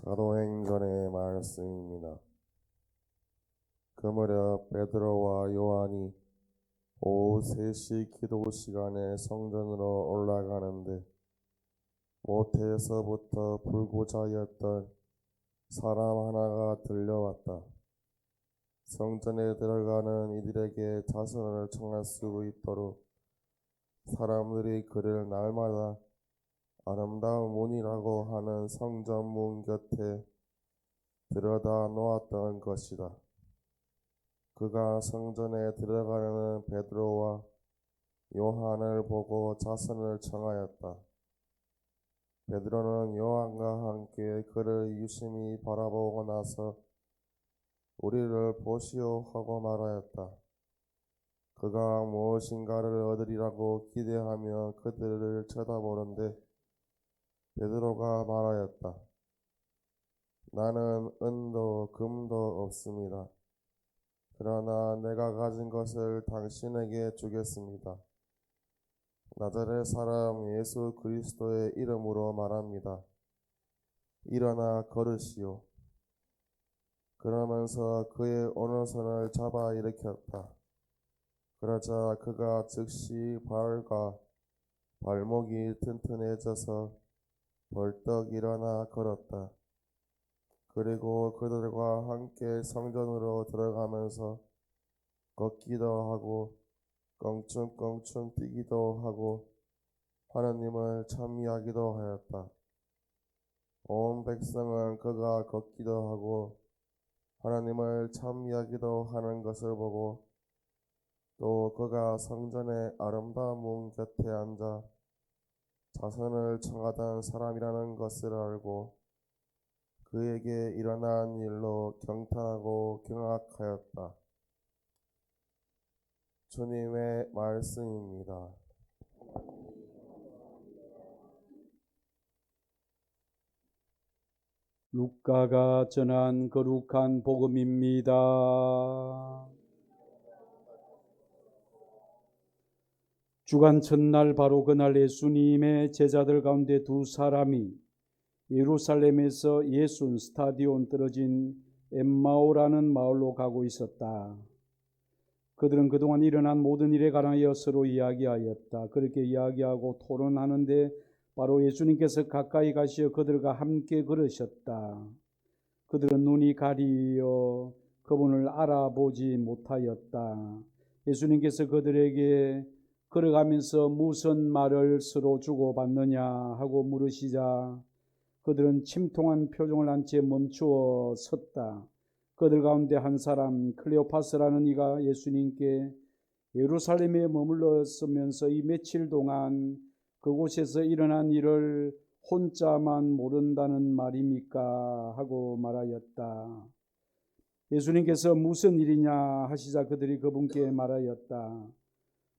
사도행전의 말씀입니다. 그 무렵 베드로와 요한이 오후 3시 기도 시간에 성전으로 올라가는데 모태에서부터 불구자 하였던 사람 하나가 들려왔다. 성전에 들어가는 이들에게 자선을 청할 수 있도록 사람들이 그를 날마다 아름다운 문이라고 하는 성전 문 곁에 들여다 놓았던 것이다. 그가 성전에 들어가려는 베드로와 요한을 보고 자선을 청하였다. 베드로는 요한과 함께 그를 유심히 바라보고 나서 우리를 보시오 하고 말하였다. 그가 무엇인가를 얻으리라고 기대하며 그들을 쳐다보는데 베드로가 말하였다. 나는 은도 금도 없습니다. 그러나 내가 가진 것을 당신에게 주겠습니다. 나자렛 사람 예수 그리스도의 이름으로 말합니다. 일어나 걸으시오. 그러면서 그의 오른손을 잡아 일으켰다. 그러자 그가 즉시 발과 발목이 튼튼해져서 벌떡 일어나 걸었다. 그리고 그들과 함께 성전으로 들어가면서 걷기도 하고 껑충껑충 뛰기도 하고 하나님을 찬미하기도 하였다. 온 백성은 그가 걷기도 하고 하나님을 찬미하기도 하는 것을 보고 또 그가 성전의 아름다운 문 곁에 앉아 자선을 청하던 사람이라는 것을 알고 그에게 일어난 일로 경탄하고 경악하였다. 주님의 말씀입니다. 루카가 전한 거룩한 복음입니다. 주간 첫날 바로 그날 예수님의 제자들 가운데 두 사람이 예루살렘에서 예순 스타디온 떨어진 엠마오라는 마을로 가고 있었다. 그들은 그동안 일어난 모든 일에 관하여 서로 이야기하였다. 그렇게 이야기하고 토론하는데 바로 예수님께서 가까이 가시어 그들과 함께 걸으셨다. 그들은 눈이 가리어 그분을 알아보지 못하였다. 예수님께서 그들에게 걸어가면서 무슨 말을 서로 주고받느냐 하고 물으시자 그들은 침통한 표정을 한 채 멈추어 섰다. 그들 가운데 한 사람 클레오파스라는 이가 예수님께 예루살렘에 머물렀으면서 이 며칠 동안 그곳에서 일어난 일을 혼자만 모른다는 말입니까? 하고 말하였다. 예수님께서 무슨 일이냐 하시자 그들이 그분께 말하였다.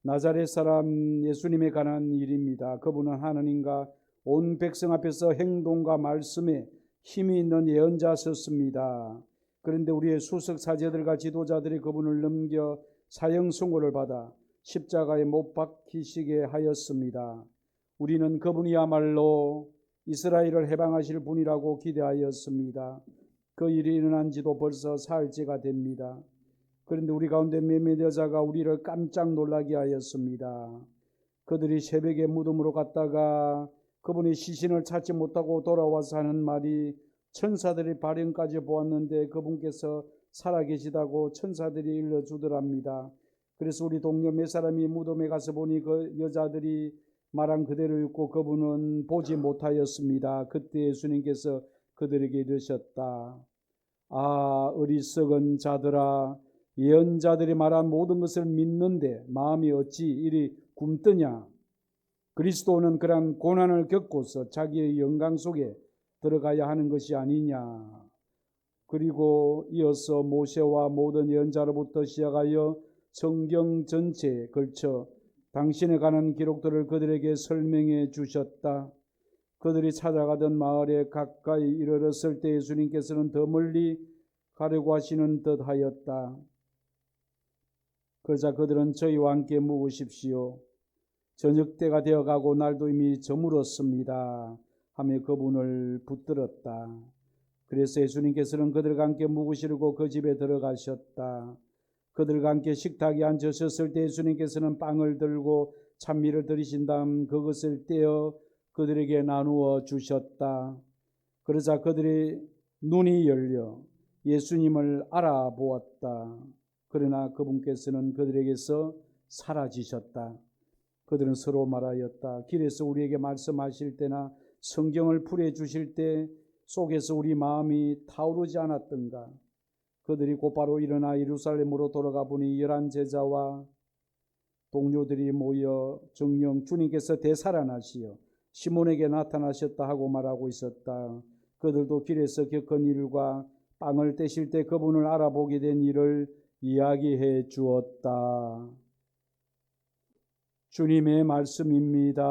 나자렛 사람 예수님에 관한 일입니다. 그분은 하나님과 온 백성 앞에서 행동과 말씀에 힘이 있는 예언자셨습니다. 그런데 우리의 수석 사제들과 지도자들이 그분을 넘겨 사형 선고를 받아 십자가에 못 박히시게 하였습니다. 우리는 그분이야말로 이스라엘을 해방하실 분이라고 기대하였습니다. 그 일이 일어난 지도 벌써 사흘째가 됩니다. 그런데 우리 가운데 몇몇 여자가 우리를 깜짝 놀라게 하였습니다. 그들이 새벽에 무덤으로 갔다가 그분의 시신을 찾지 못하고 돌아와서 하는 말이 천사들이 발현까지 보았는데 그분께서 살아계시다고 천사들이 일러주더랍니다. 그래서 우리 동료 몇 사람이 무덤에 가서 보니 그 여자들이 말한 그대로였고 그분은 보지 못하였습니다. 그때 예수님께서 그들에게 이르셨다. 아, 어리석은 자들아, 예언자들이 말한 모든 것을 믿는데 마음이 어찌 이리 굼뜨냐. 그리스도는 그러한 고난을 겪고서 자기의 영광 속에 들어가야 하는 것이 아니냐. 그리고 이어서 모세와 모든 예언자로부터 시작하여 성경 전체에 걸쳐 당신에 관한 기록들을 그들에게 설명해 주셨다. 그들이 찾아가던 마을에 가까이 이르렀을 때 예수님께서는 더 멀리 가려고 하시는 듯 하였다. 그러자 그들은 저희와 함께 묵으십시오. 저녁 때가 되어가고 날도 이미 저물었습니다. 하며 그분을 붙들었다. 그래서 예수님께서는 그들과 함께 묵으시려고 그 집에 들어가셨다. 그들과 함께 식탁에 앉으셨을 때 예수님께서는 빵을 들고 찬미를 드리신 다음 그것을 떼어 그들에게 나누어 주셨다. 그러자 그들의 눈이 열려 예수님을 알아보았다. 그러나 그분께서는 그들에게서 사라지셨다. 그들은 서로 말하였다. 길에서 우리에게 말씀하실 때나 성경을 풀어 주실 때 속에서 우리 마음이 타오르지 않았던가. 그들이 곧바로 일어나 예루살렘으로 돌아가 보니 11 제자와 동료들이 모여 정녕 주님께서 되살아나시어 시몬에게 나타나셨다 하고 말하고 있었다. 그들도 길에서 겪은 일과 빵을 떼실 때 그분을 알아보게 된 일을 이야기해 주었다. 주님의 말씀입니다.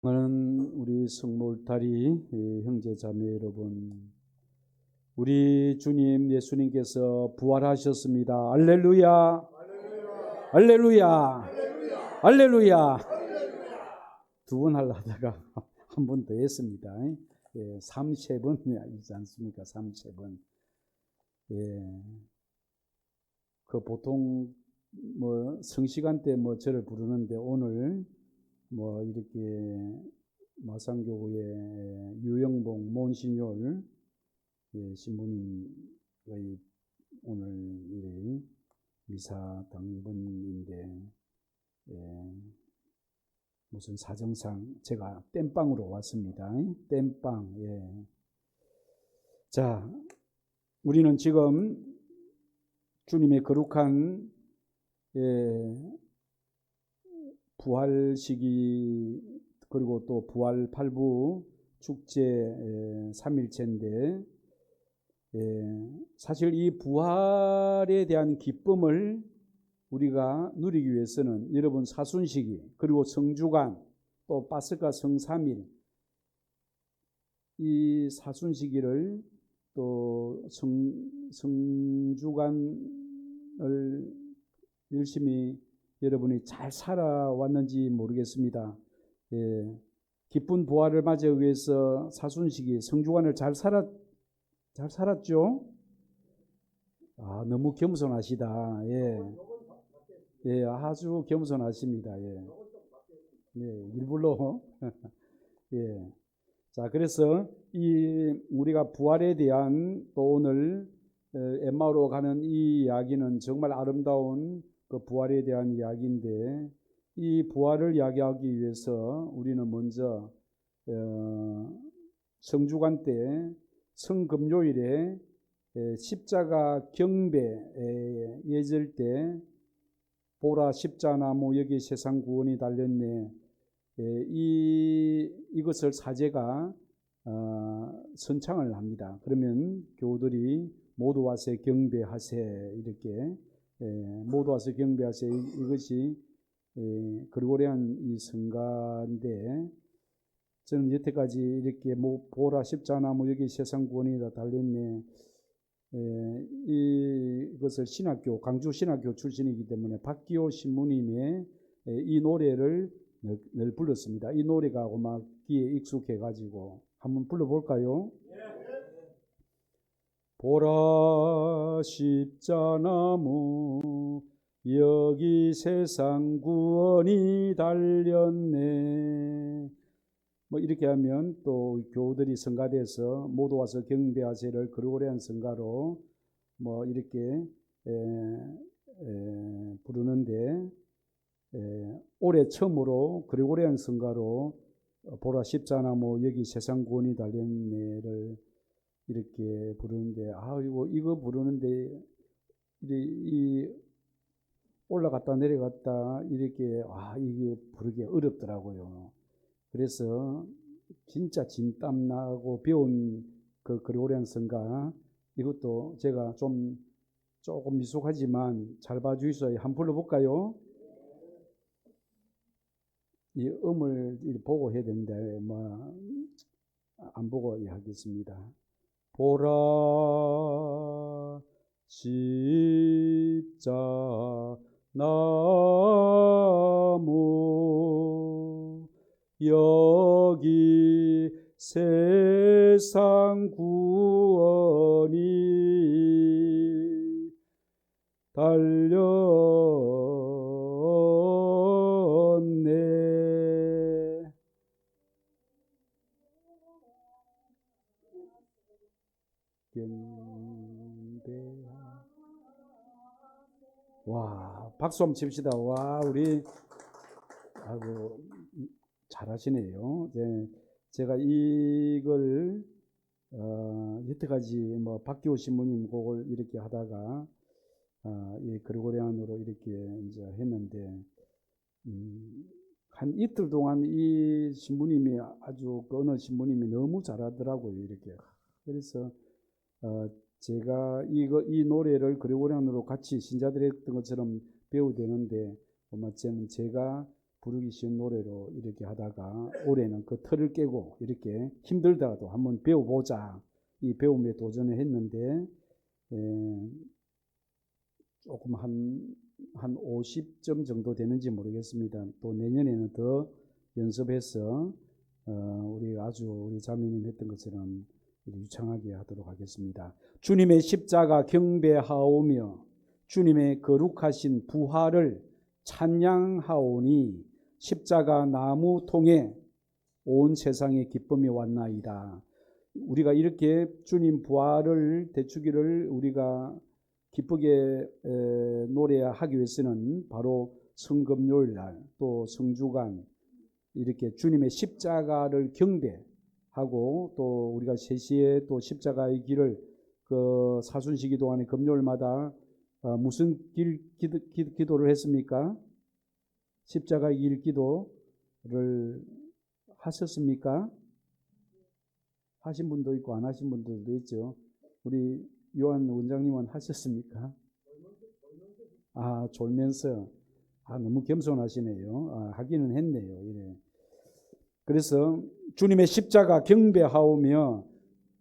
오늘은 우리 성모울타리 형제 자매 여러분, 우리 주님 예수님께서 부활하셨습니다. 할렐루야, 할렐루야, 할렐루야. 두 번 하려다가 한 번 더 했습니다. 3세번이지 않습니까? 3세번. 예. 그 보통 뭐 성시간 때 뭐 저를 부르는데 오늘 뭐 이렇게 마산교구의 유영봉 몬시뇰 신부님의 오늘 이 미사 당번인데 무슨 사정상 제가 땜빵으로 왔습니다. 땜빵. 예. 자, 우리는 지금 주님의 거룩한 부활 시기 그리고 또 부활 8부 축제 3일째인데 사실 이 부활에 대한 기쁨을 우리가 누리기 위해서는 여러분 사순시기 그리고 성주간 또 파스가 성3일 이 사순시기를 또 성주간을 열심히 여러분이 잘 살아왔는지 모르겠습니다. 기쁜 부활을 맞이하기 위해서 사순시기 성주간을 잘 살았죠? 아, 너무 겸손하시다. 예, 아주 겸손하십니다. 예, 일부러. 예. 자, 그래서 우리가 부활에 대한 또 오늘 엠마오로 가는 이 이야기는 정말 아름다운 그 부활에 대한 이야기인데 이 부활을 이야기하기 위해서 우리는 먼저 성주간 때 성금요일에 십자가 경배 예절 때 보라 십자나무 여기 세상 구원이 달렸네. 이것을 사제가 선창을 합니다. 그러면 교우들이 모두 와서 경배하세 이렇게 모두 와서 경배하세 이것이 그리고리안 이 성가인데 저는 여태까지 이렇게 보라 십자나무 여기 세상 구원이 다 달렸네. 이것을 신학교 강주 신학교 출신이기 때문에 박기호 신부님의 이 노래를 늘 불렀습니다. 이 노래가 막 귀에 익숙해가지고 한번 불러볼까요? 보라 십자나무 여기 세상 구원이 달렸네. 뭐 이렇게 하면 또 교우들이 성가대에서 모두 와서 경배하세를 그리고리안 성가로 뭐 이렇게 부르는데 올해 처음으로 그리고리안 성가로 보라 십자나무 여기 세상 구원이 달렸네를 이렇게 부르는데 이거 부르는데 이 올라갔다 내려갔다 이렇게 이게 부르기 어렵더라고요. 그래서 진짜 진땀 나고 배운 그 그리고리안 성가 이것도 제가 조금 미숙하지만 잘 봐주셔서 한번 불러볼까요? 이 음을 보고 해야 되는데 안 보고 하겠습니다. 보라 십자나무 여기 세상 구원이 달렸네. 와, 박수 한번 칩시다. 와, 우리 아이고 잘하시네요. 네, 제가 이걸 여태까지 뭐 박기호 신부님 곡을 이렇게 하다가 이 그리고리안으로 이렇게 이제 했는데 한 이틀 동안 이 신부님이 아주 그 어느 신부님이 너무 잘하더라고요. 이렇게. 그래서 제가 이 노래를 그리고리안으로 같이 신자들이 했던 것처럼 배워야 되는데 저는 제가 부르기 쉬운 노래로 이렇게 하다가 올해는 그 틀을 깨고 이렇게 힘들더라도 한번 배워보자 이 배움에 도전을 했는데 조금 한 50점 정도 되는지 모르겠습니다. 또 내년에는 더 연습해서 우리 자매님 했던 것처럼 유창하게 하도록 하겠습니다. 주님의 십자가 경배하오며 주님의 거룩하신 부활을 찬양하오니 십자가 나무 통에 온 세상에 기쁨이 왔나이다. 우리가 이렇게 주님 부활을 대축일을 우리가 기쁘게 노래하기 위해서는 바로 성금요일 날 또 성주간 이렇게 주님의 십자가를 경배하고 또 우리가 3시에 또 십자가의 길을 그 사순시 기도하는 금요일마다 무슨 기도를 했습니까? 십자가의 길 기도를 하셨습니까? 하신 분도 있고 안 하신 분들도 있죠. 우리 요한 원장님은 하셨습니까? 졸면서 너무 겸손하시네요. 하기는 했네요. 이래. 그래서 주님의 십자가 경배하오며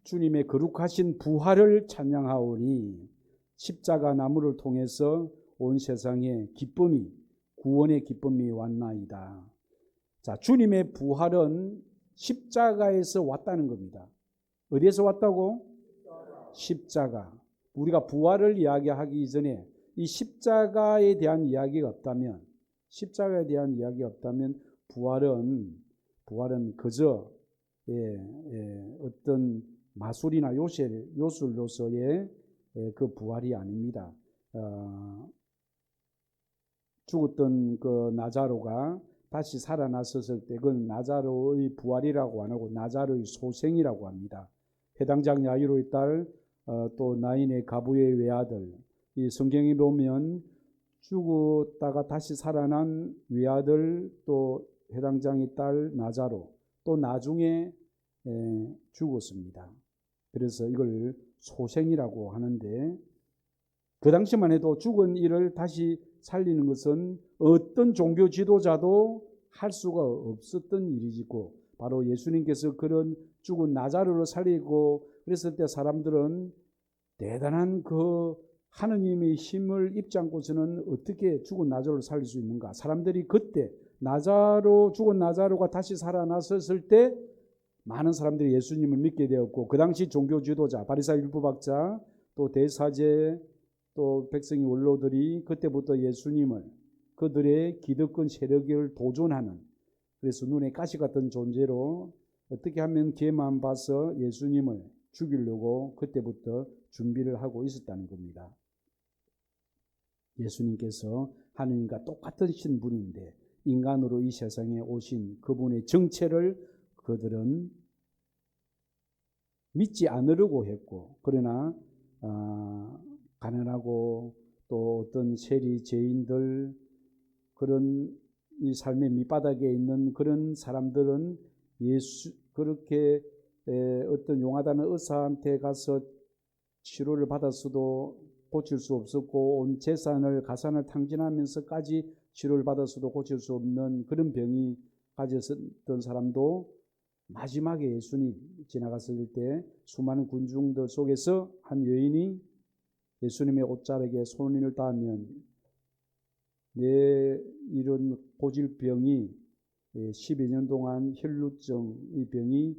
주님의 거룩하신 부활을 찬양하오니 십자가 나무를 통해서 온 세상에 기쁨이 구원의 기쁨이 왔나이다. 자, 주님의 부활은 십자가에서 왔다는 겁니다. 어디에서 왔다고? 십자가. 우리가 부활을 이야기하기 이전에 이 십자가에 대한 이야기가 없다면 부활은 그저 어떤 마술이나 요술로서의 그 부활이 아닙니다. 죽었던 그 나자로가 다시 살아났었을 때 그건 나자로의 부활이라고 안 하고 나자로의 소생이라고 합니다. 해당장 야이로의 딸, 또 나인의 가부의 외아들, 이 성경에 보면 죽었다가 다시 살아난 외아들, 또 해당장의 딸 나자로, 또 나중에 죽었습니다. 그래서 이걸 소생이라고 하는데 그 당시만 해도 죽은 이를 다시 살리는 것은 어떤 종교 지도자도 할 수가 없었던 일이지고 바로 예수님께서 그런 죽은 나자로를 살리고 그랬을 때 사람들은 대단한 그 하느님의 힘을 입지 않고서는 어떻게 죽은 나자로를 살릴 수 있는가. 사람들이 그때 죽은 나자로가 다시 살아났었을 때 많은 사람들이 예수님을 믿게 되었고 그 당시 종교 지도자 바리사의 율법학자 또 대사제 또 백성의 원로들이 그때부터 예수님을 그들의 기득권 세력을 도전하는 그래서 눈에 가시 같은 존재로 어떻게 하면 걔만 봐서 예수님을 죽이려고 그때부터 준비를 하고 있었다는 겁니다. 예수님께서 하느님과 똑같으신 분인데 인간으로 이 세상에 오신 그분의 정체를 그들은 믿지 않으려고 했고 그러나 가난하고 또 어떤 세리 죄인들 그런 이 삶의 밑바닥에 있는 그런 사람들은 그렇게 어떤 용하다는 의사한테 가서 치료를 받았어도 고칠 수 없었고 온 가산을 탕진하면서까지 치료를 받았어도 고칠 수 없는 그런 병이 가졌던 사람도 마지막에 예수님 지나갔을 때 수많은 군중들 속에서 한 여인이 예수님의 옷자락에 손을 닿으면 내 이런 고질병이 12년 동안 혈루증 이 병이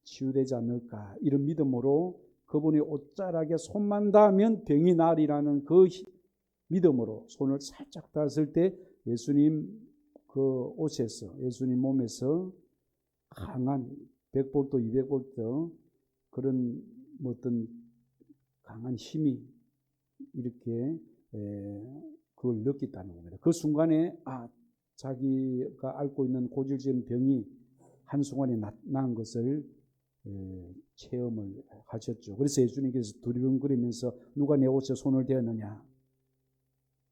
치유되지 않을까, 이런 믿음으로 그분이 옷자락에 손만 닿으면 병이 나으리라는 그 믿음으로 손을 살짝 닿았을 때 예수님 그 옷에서, 예수님 몸에서 강한 100볼트, 200볼트 그런 어떤 강한 힘이 이렇게 그걸 느꼈다는 겁니다. 그 순간에 자기가 앓고 있는 고질적인 병이 한순간에 나은 것을 체험을 하셨죠. 그래서 예수님께서 두리번거리면서 누가 내 옷에 손을 대었느냐.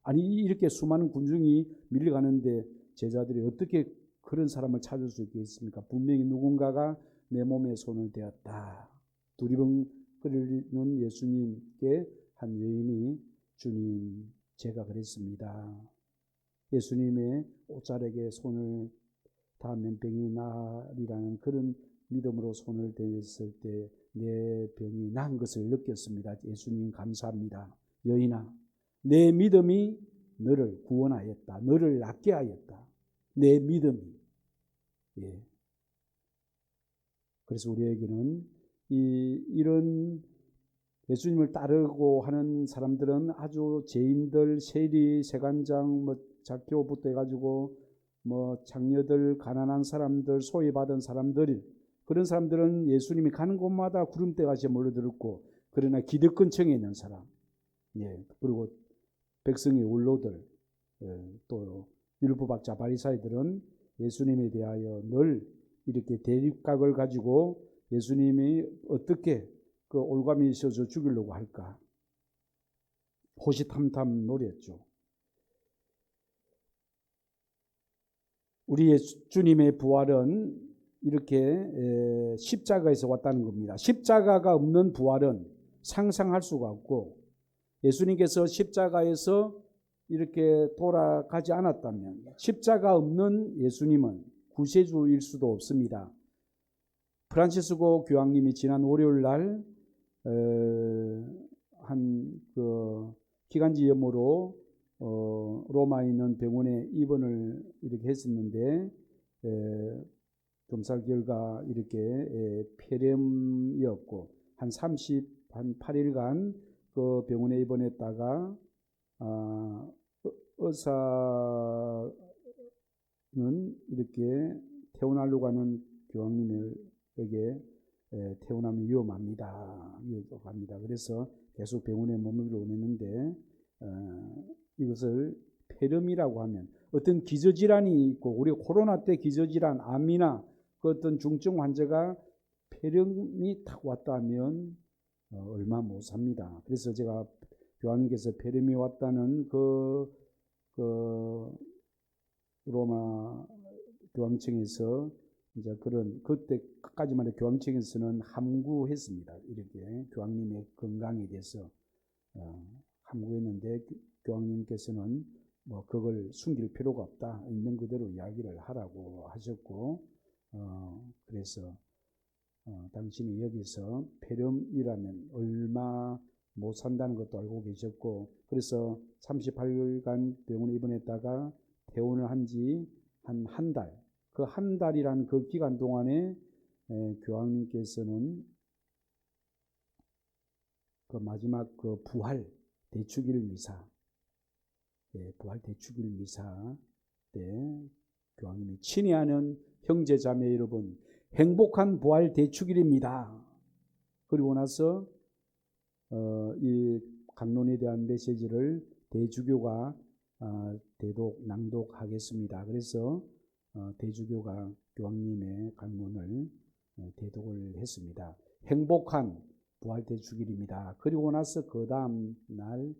아니 이렇게 수많은 군중이 밀려가는데 제자들이 어떻게 그런 사람을 찾을 수 있겠습니까? 분명히 누군가가 내 몸에 손을 대었다. 두리번거리는 예수님께 한 여인이 주님 제가 그랬습니다. 예수님의 옷자락에 손을 닿으면 병이 나으리라는 그런 믿음으로 손을 대었을 때 내 병이 나은 것을 느꼈습니다. 예수님 감사합니다. 여인아, 내 믿음이 너를 구원하였다. 너를 낫게 하였다. 내 믿음이. 그래서 우리에게는 이런 예수님을 따르고 하는 사람들은 아주 죄인들, 세리, 세간장, 작교부터 해가지고 장녀들, 가난한 사람들, 소외받은 사람들, 그런 사람들은 예수님이 가는 곳마다 구름대같이 몰려들었고, 그러나 기득권층에 있는 사람, 그리고 백성의 원로들, 또 율법학자 바리사이들은 예수님에 대하여 늘 이렇게 대립각을 가지고 예수님이 어떻게 그 올감이 있어서 죽이려고 할까 호시탐탐 노렸죠. 우리 주님의 부활은 이렇게 십자가에서 왔다는 겁니다. 십자가가 없는 부활은 상상할 수가 없고, 예수님께서 십자가에서 이렇게 돌아가지 않았다면 십자가 없는 예수님은 구세주일 수도 없습니다. 프란치스코 교황님이 지난 월요일 날 한 그 기관지 염으로 로마에 있는 병원에 입원을 이렇게 했었는데 검사 결과 이렇게 폐렴이었고 한 8일간 그 병원에 입원했다가 의사는 이렇게 퇴원하려고 하는 교황님에게 퇴원하면 위험합니다. 그래서 계속 병원에 머물러 오냈는데 이것을 폐렴이라고 하면 어떤 기저질환이 있고, 우리 코로나 때 기저질환, 암이나 그 어떤 중증 환자가 폐렴이 탁 왔다면 얼마 못 삽니다. 그래서 제가 교황님께서 폐렴이 왔다는 그 로마 교황청에서 이제 그때까지만 해도 교황청에서는 함구했습니다. 이렇게 교황님의 건강에 대해서 함구했는데 교황님께서는 그걸 숨길 필요가 없다. 있는 그대로 이야기를 하라고 하셨고, 그래서 당신이 여기서 폐렴이라면 얼마 못 산다는 것도 알고 계셨고, 그래서 38일간 병원에 입원했다가 퇴원을 한 지 한 달, 그 한 달이라는 그 기간 동안에 교황님께서는 그 마지막 그 부활 대축일 미사, 부활 대축일 미사 때 교황님이 친애하는 형제 자매 여러분, 행복한 부활 대축일입니다. 그리고 나서 이 강론에 대한 메시지를 대주교가 대독 낭독하겠습니다. 그래서 대주교가 교황님의 강론을 대독을 했습니다. 행복한 부활 대축일입니다. 그리고 나서 그 다음 날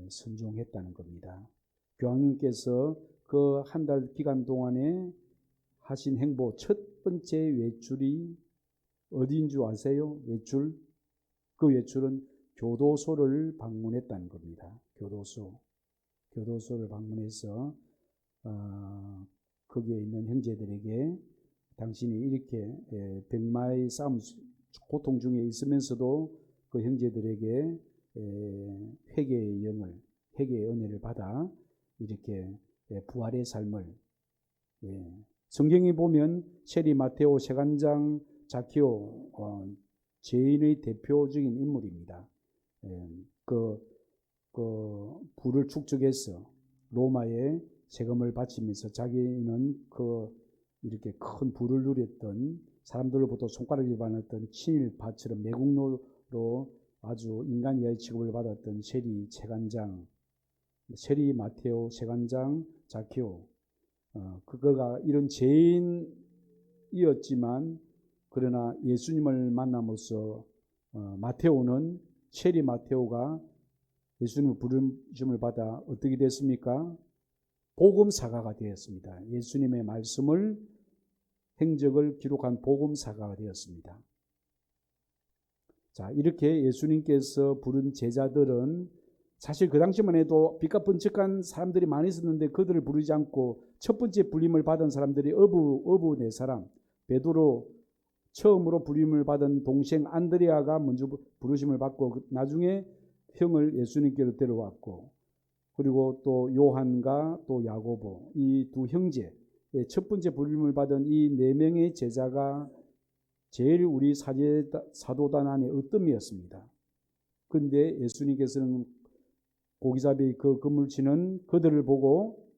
순종했다는 겁니다. 교황님께서 그 한 달 기간 동안에 하신 행보, 첫 번째 외출이 어디인 줄 아세요? 외출? 그 외출은 교도소를 방문했다는 겁니다. 교도소를 방문해서 거기에 있는 형제들에게 당신이 이렇게 백마의 싸움, 고통 중에 있으면서도 그 형제들에게 회개의 영을, 회개의 은혜를 받아 이렇게 부활의 삶을, 성경에 보면 세리, 마테오, 세간장, 자키오 죄인의 대표적인 인물입니다. 부를 축적해서 로마에 세금을 바치면서 자기는 이렇게 큰 부를 누렸던 사람들로부터 손가락을 받았던 친일파처럼 매국노로 아주 인간 이하의 취급을 받았던 세리 세간장, 세리 마테오 세간장 자키오, 그가 이런 죄인이었지만 그러나 예수님을 만남으로써 마테오는 세리 마테오가 예수님의 부르심을 받아 어떻게 됐습니까? 복음사가가 되었습니다. 예수님의 말씀을 행적을 기록한 복음사가가 되었습니다. 자, 이렇게 예수님께서 부른 제자들은 사실 그 당시만 해도 빛과 번쩍한 사람들이 많이 있었는데 그들을 부르지 않고 첫 번째 불림을 받은 사람들이 어부 네 사람, 베드로 처음으로 불림을 받은 동생 안드레아가 먼저 부르심을 받고 나중에 형을 예수님께로 데려왔고, 그리고 또 요한과 또 야고보 이 두 형제, 첫 번째 불림을 받은 이 네 명의 제자가 제일 우리 사도단 안에 으뜸이었습니다. 그런데 예수님께서는 고기잡이 그 그물치는 그들을 보고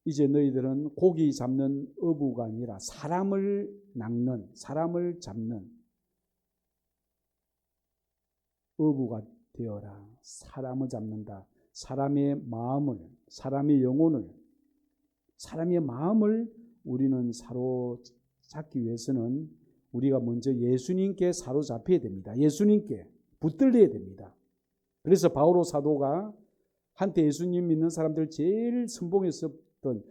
이제 너희들은 고기 잡는 어부가 아니라 사람을 낚는, 사람을 잡는 어부가 되어라. 사람을 잡는다. 사람의 마음을, 사람의 영혼을, 사람의 마음을 우리는 사로잡기 위해서는 우리가 먼저 예수님께 사로잡혀야 됩니다. 예수님께 붙들려야 됩니다. 그래서 바오로 사도가 한때 예수님 믿는 사람들 제일 선봉했었던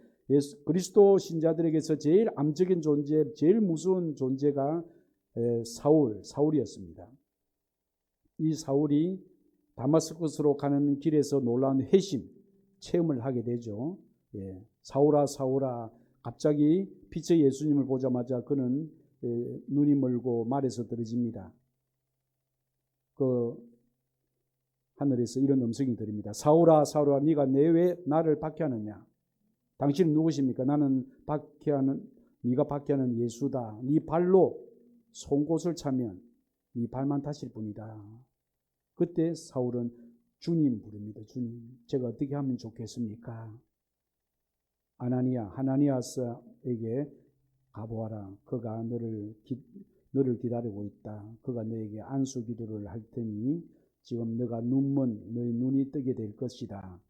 그리스도 신자들에게서 제일 암적인 존재, 제일 무서운 존재가 사울이었습니다. 이 사울이 다마스커스로 가는 길에서 놀라운 회심 체험을 하게 되죠. 사울아 사울아, 갑자기 빛의 예수님을 보자마자 그는 눈이 멀고 말에서 떨어집니다. 하늘에서 이런 음성이 들립니다. 사울아 사울아, 네가 왜 나를 박해하느냐? 당신은 누구십니까? 나는 네가 박해하는 예수다. 네 발로 송곳을 차면 네 발만 다칠 뿐이다. 그때 사울은 주님 부릅니다. 주님, 제가 어떻게 하면 좋겠습니까? 하나니아스에게 가보아라. 그가 너를 기다리고 있다. 그가 너에게 안수 기도를 할 테니 지금 너가 너희 눈이 뜨게 될 것이다.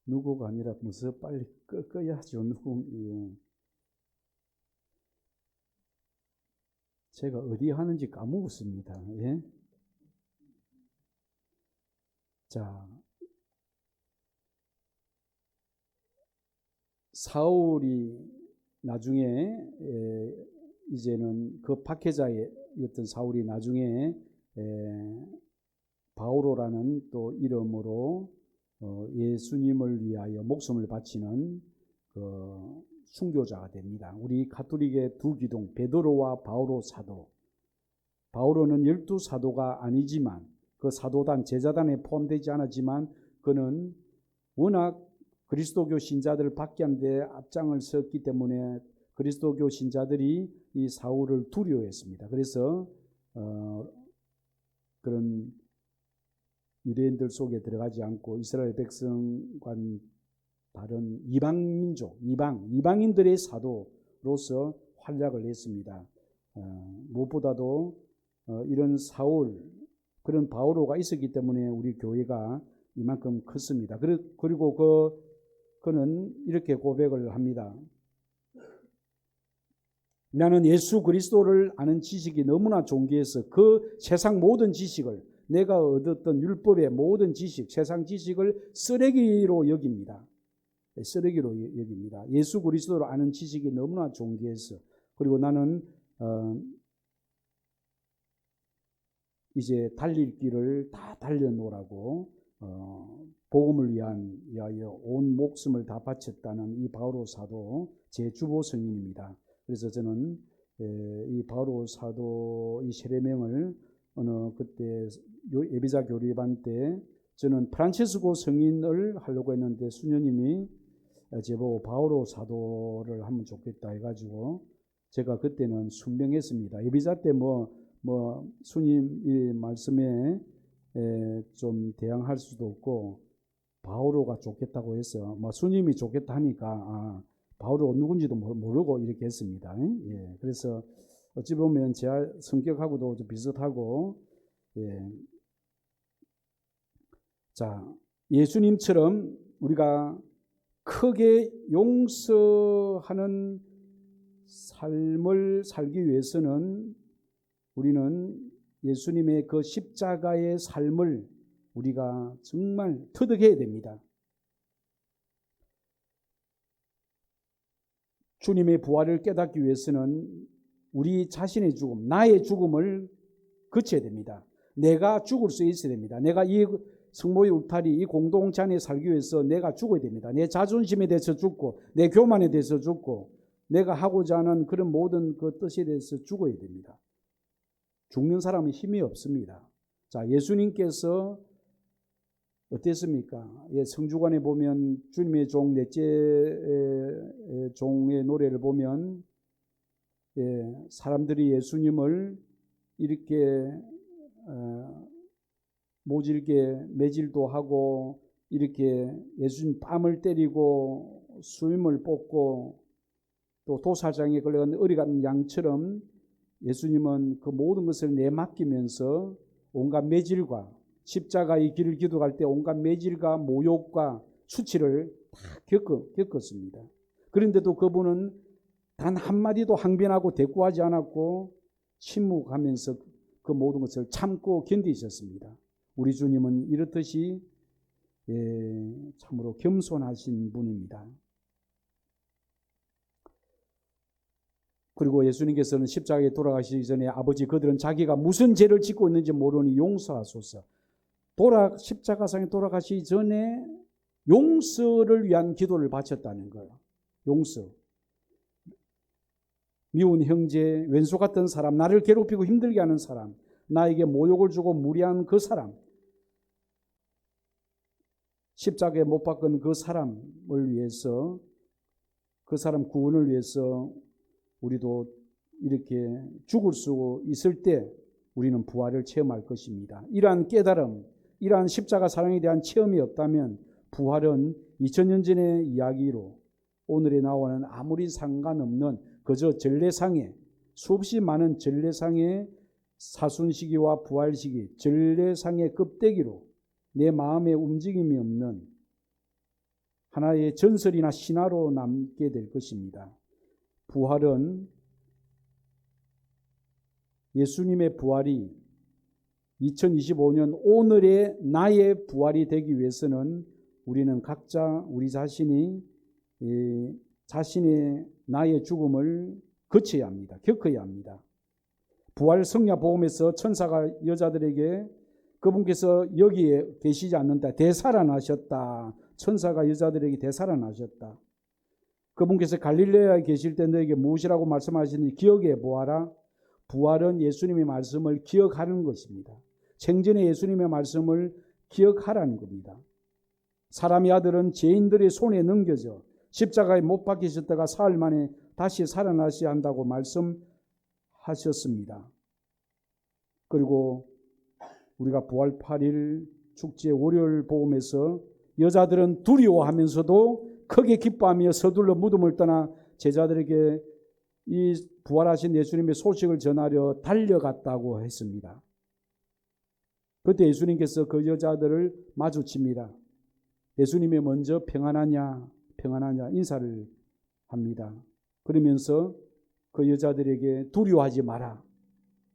누구가 아니라 무슨 빨리 꺼야죠. 제가 어디 하는지 까먹었습니다. 자, 사울이 나중에 이제는 그 박해자였던 사울이 나중에 바오로라는 또 이름으로 예수님을 위하여 목숨을 바치는 순교자가 됩니다. 우리 가톨릭의 두 기둥 베드로와 바오로 사도. 바오로는 12사도가 아니지만 그 사도단 제자단에 포함되지 않았지만 그는 워낙 그리스도교 신자들을 박해하는 데 앞장을 섰기 때문에 그리스도교 신자들이 이 사울을 두려워했습니다. 그래서 그런 유대인들 속에 들어가지 않고 이스라엘 백성과 다른 이방민족, 이방인들의 사도로서 활약을 했습니다. 무엇보다도 이런 사울, 그런 바오로가 있었기 때문에 우리 교회가 이만큼 컸습니다. 그리고 그는 이렇게 고백을 합니다. 나는 예수 그리스도를 아는 지식이 너무나 존귀해서 그 세상 모든 지식을, 내가 얻었던 율법의 모든 지식, 세상 지식을 쓰레기로 여깁니다. 쓰레기로 여깁니다. 예수 그리스도를 아는 지식이 너무나 존귀해서. 그리고 나는 이제 달릴 길을 다 달려놓으라고 복음을 위하여 온 목숨을 다 바쳤다는 이 바오로 사도 제 주보 성인입니다. 그래서 저는 이 바오로 사도 이 세례명을 어느 그때 예비자 교리반 때 저는 프란치스코 성인을 하려고 했는데 수녀님이 제보고 바오로 사도를 하면 좋겠다 해가지고 제가 그때는 순명했습니다. 예비자 때 뭐 수님이 말씀에 좀 대항할 수도 없고 바오로가 좋겠다고 해서 뭐 수님이 좋겠다 하니까 바오로 누군지도 모르고 이렇게 했습니다. 예, 그래서 어찌 보면 제 성격하고도 좀 비슷하고, 예. 자, 예수님처럼 우리가 크게 용서하는 삶을 살기 위해서는 우리는 예수님의 그 십자가의 삶을 우리가 정말 터득해야 됩니다. 주님의 부활을 깨닫기 위해서는 우리 자신의 죽음, 나의 죽음을 거쳐야 됩니다. 내가 죽을 수 있어야 됩니다. 내가 이 성모의 울타리, 이 공동체 안에 살기 위해서 내가 죽어야 됩니다. 내 자존심에 대해서 죽고, 내 교만에 대해서 죽고, 내가 하고자 하는 그런 모든 그 뜻에 대해서 죽어야 됩니다. 죽는 사람은 힘이 없습니다. 자, 예수님께서 어땠습니까? 예, 성주관에 보면 주님의 종 넷째 종의 노래를 보면 사람들이 예수님을 이렇게 모질게 매질도 하고 이렇게 예수님 뺨을 때리고 수임을 뽑고 또 도살장에 걸려간 어리간 양처럼 예수님은 그 모든 것을 내맡기면서 온갖 매질과 십자가의 길을 기도할 때 온갖 매질과 모욕과 수치를 다 겪었습니다. 그런데도 그분은 단 한마디도 항변하고 대꾸하지 않았고 침묵하면서 그 모든 것을 참고 견디셨습니다. 우리 주님은 이렇듯이 참으로 겸손하신 분입니다. 그리고 예수님께서는 십자가에 돌아가시기 전에 아버지 그들은 자기가 무슨 죄를 짓고 있는지 모르니 용서하소서. 십자가상에 돌아가시기 전에 용서를 위한 기도를 바쳤다는 거예요. 용서. 미운 형제, 왼수 같은 사람, 나를 괴롭히고 힘들게 하는 사람, 나에게 모욕을 주고 무리한 그 사람, 십자가에 못 박은 그 사람을 위해서, 그 사람 구원을 위해서 우리도 이렇게 죽을 수 있을 때 우리는 부활을 체험할 것입니다. 이러한 깨달음, 이러한 십자가 사랑에 대한 체험이 없다면 부활은 2000년 전의 이야기로 오늘에 나오는 아무리 상관없는 그저 전례상에 수없이 많은 전례상의 사순시기와 부활시기, 전례상의 껍데기로 내 마음에 움직임이 없는 하나의 전설이나 신화로 남게 될 것입니다. 부활은 예수님의 부활이 2025년 오늘의 나의 부활이 되기 위해서는 우리는 각자 우리 자신이 자신의 나의 죽음을 거쳐야 합니다. 겪어야 합니다. 부활 성야 복음에서 천사가 여자들에게 그분께서 여기에 계시지 않는다. 되살아나셨다. 천사가 여자들에게 되살아나셨다. 그분께서 갈릴레아에 계실 때 너에게 무엇이라고 말씀하시는지 기억해 보아라. 부활은 예수님의 말씀을 기억하는 것입니다. 생전에 예수님의 말씀을 기억하라는 겁니다. 사람의 아들은 죄인들의 손에 넘겨져 십자가에 못 박히셨다가 사흘 만에 다시 살아나셔야 한다고 말씀하셨습니다. 그리고 우리가 부활 8일 축제 월요일 복음에서 여자들은 두려워하면서도 크게 기뻐하며 서둘러 무덤을 떠나 제자들에게 이 부활하신 예수님의 소식을 전하려 달려갔다고 했습니다. 그때 예수님께서 그 여자들을 마주칩니다. 예수님이 먼저 평안하냐 인사를 합니다. 그러면서 그 여자들에게 두려워하지 마라.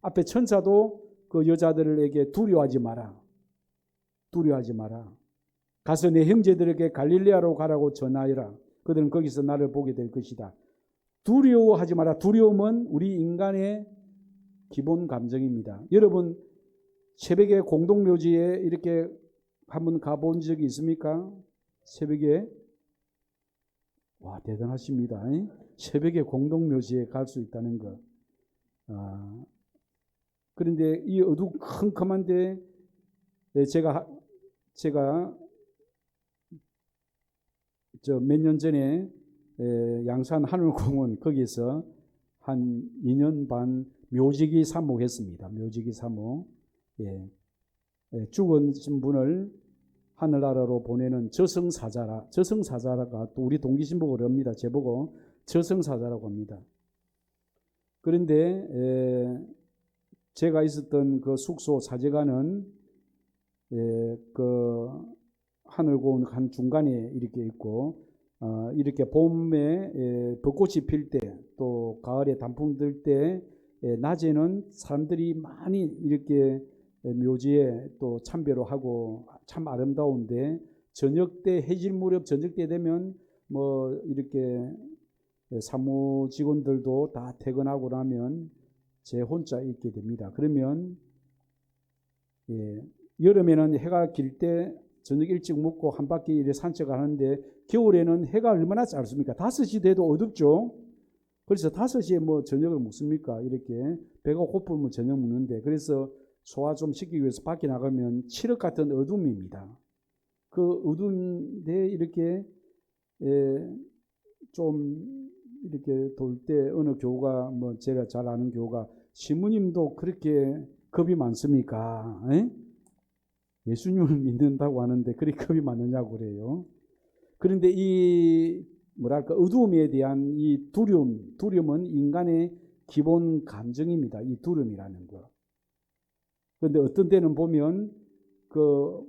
앞에 천사도 그 여자들에게 두려워하지 마라. 가서 내 형제들에게 갈릴레아로 가라고 전하여라. 그들은 거기서 나를 보게 될 것이다. 두려워하지 마라. 두려움은 우리 인간의 기본 감정입니다. 여러분 새벽에 공동묘지에 이렇게 한번 가본 적이 있습니까? 새벽에 와 대단하십니다. 새벽에 공동묘지에 갈 수 있다는 것. 그런데 이 어두컴컴한데 제가 저 몇 년 전에 양산 하늘공원 거기서 한 2년 반 묘지기 사목했습니다. 묘지기 사목. 죽으신 분을 하늘나라로 보내는 저승사자가 또 우리 동기신보고 그럽니다. 제보고 저승사자라고 합니다. 그런데 제가 있었던 그 숙소 사제관은 그 하늘고운 한 중간에 이렇게 있고 이렇게 봄에 벚꽃이 필 때 또 가을에 단풍 들 때 낮에는 사람들이 많이 이렇게 묘지에 또 참배로 하고 참 아름다운데 저녁 때 해질 무렵 저녁 때 되면 뭐 이렇게 사무 직원들도 다 퇴근하고 나면 제 혼자 있게 됩니다. 그러면 여름에는 해가 길 때 저녁 일찍 먹고 한 바퀴 이렇게 산책을 하는데 겨울에는 해가 얼마나 짧습니까? 5시 돼도 어둡죠. 그래서 5시에 뭐 저녁을 먹습니까? 이렇게 배가 고프면 저녁 먹는데 그래서 소화 좀 시키기 위해서 밖에 나가면 칠흑 같은 어둠입니다. 그 어두운데 이렇게 좀 이렇게 돌 때 어느 교우가 뭐 제가 잘 아는 교우가 시무님도 그렇게 겁이 많습니까? 예수님을 믿는다고 하는데 그렇게 겁이 많느냐고 그래요. 그런데 이 뭐랄까 어두움에 대한 이 두려움은 인간의 기본 감정입니다. 이 두려움이라는 거. 그런데 어떤 때는 보면 그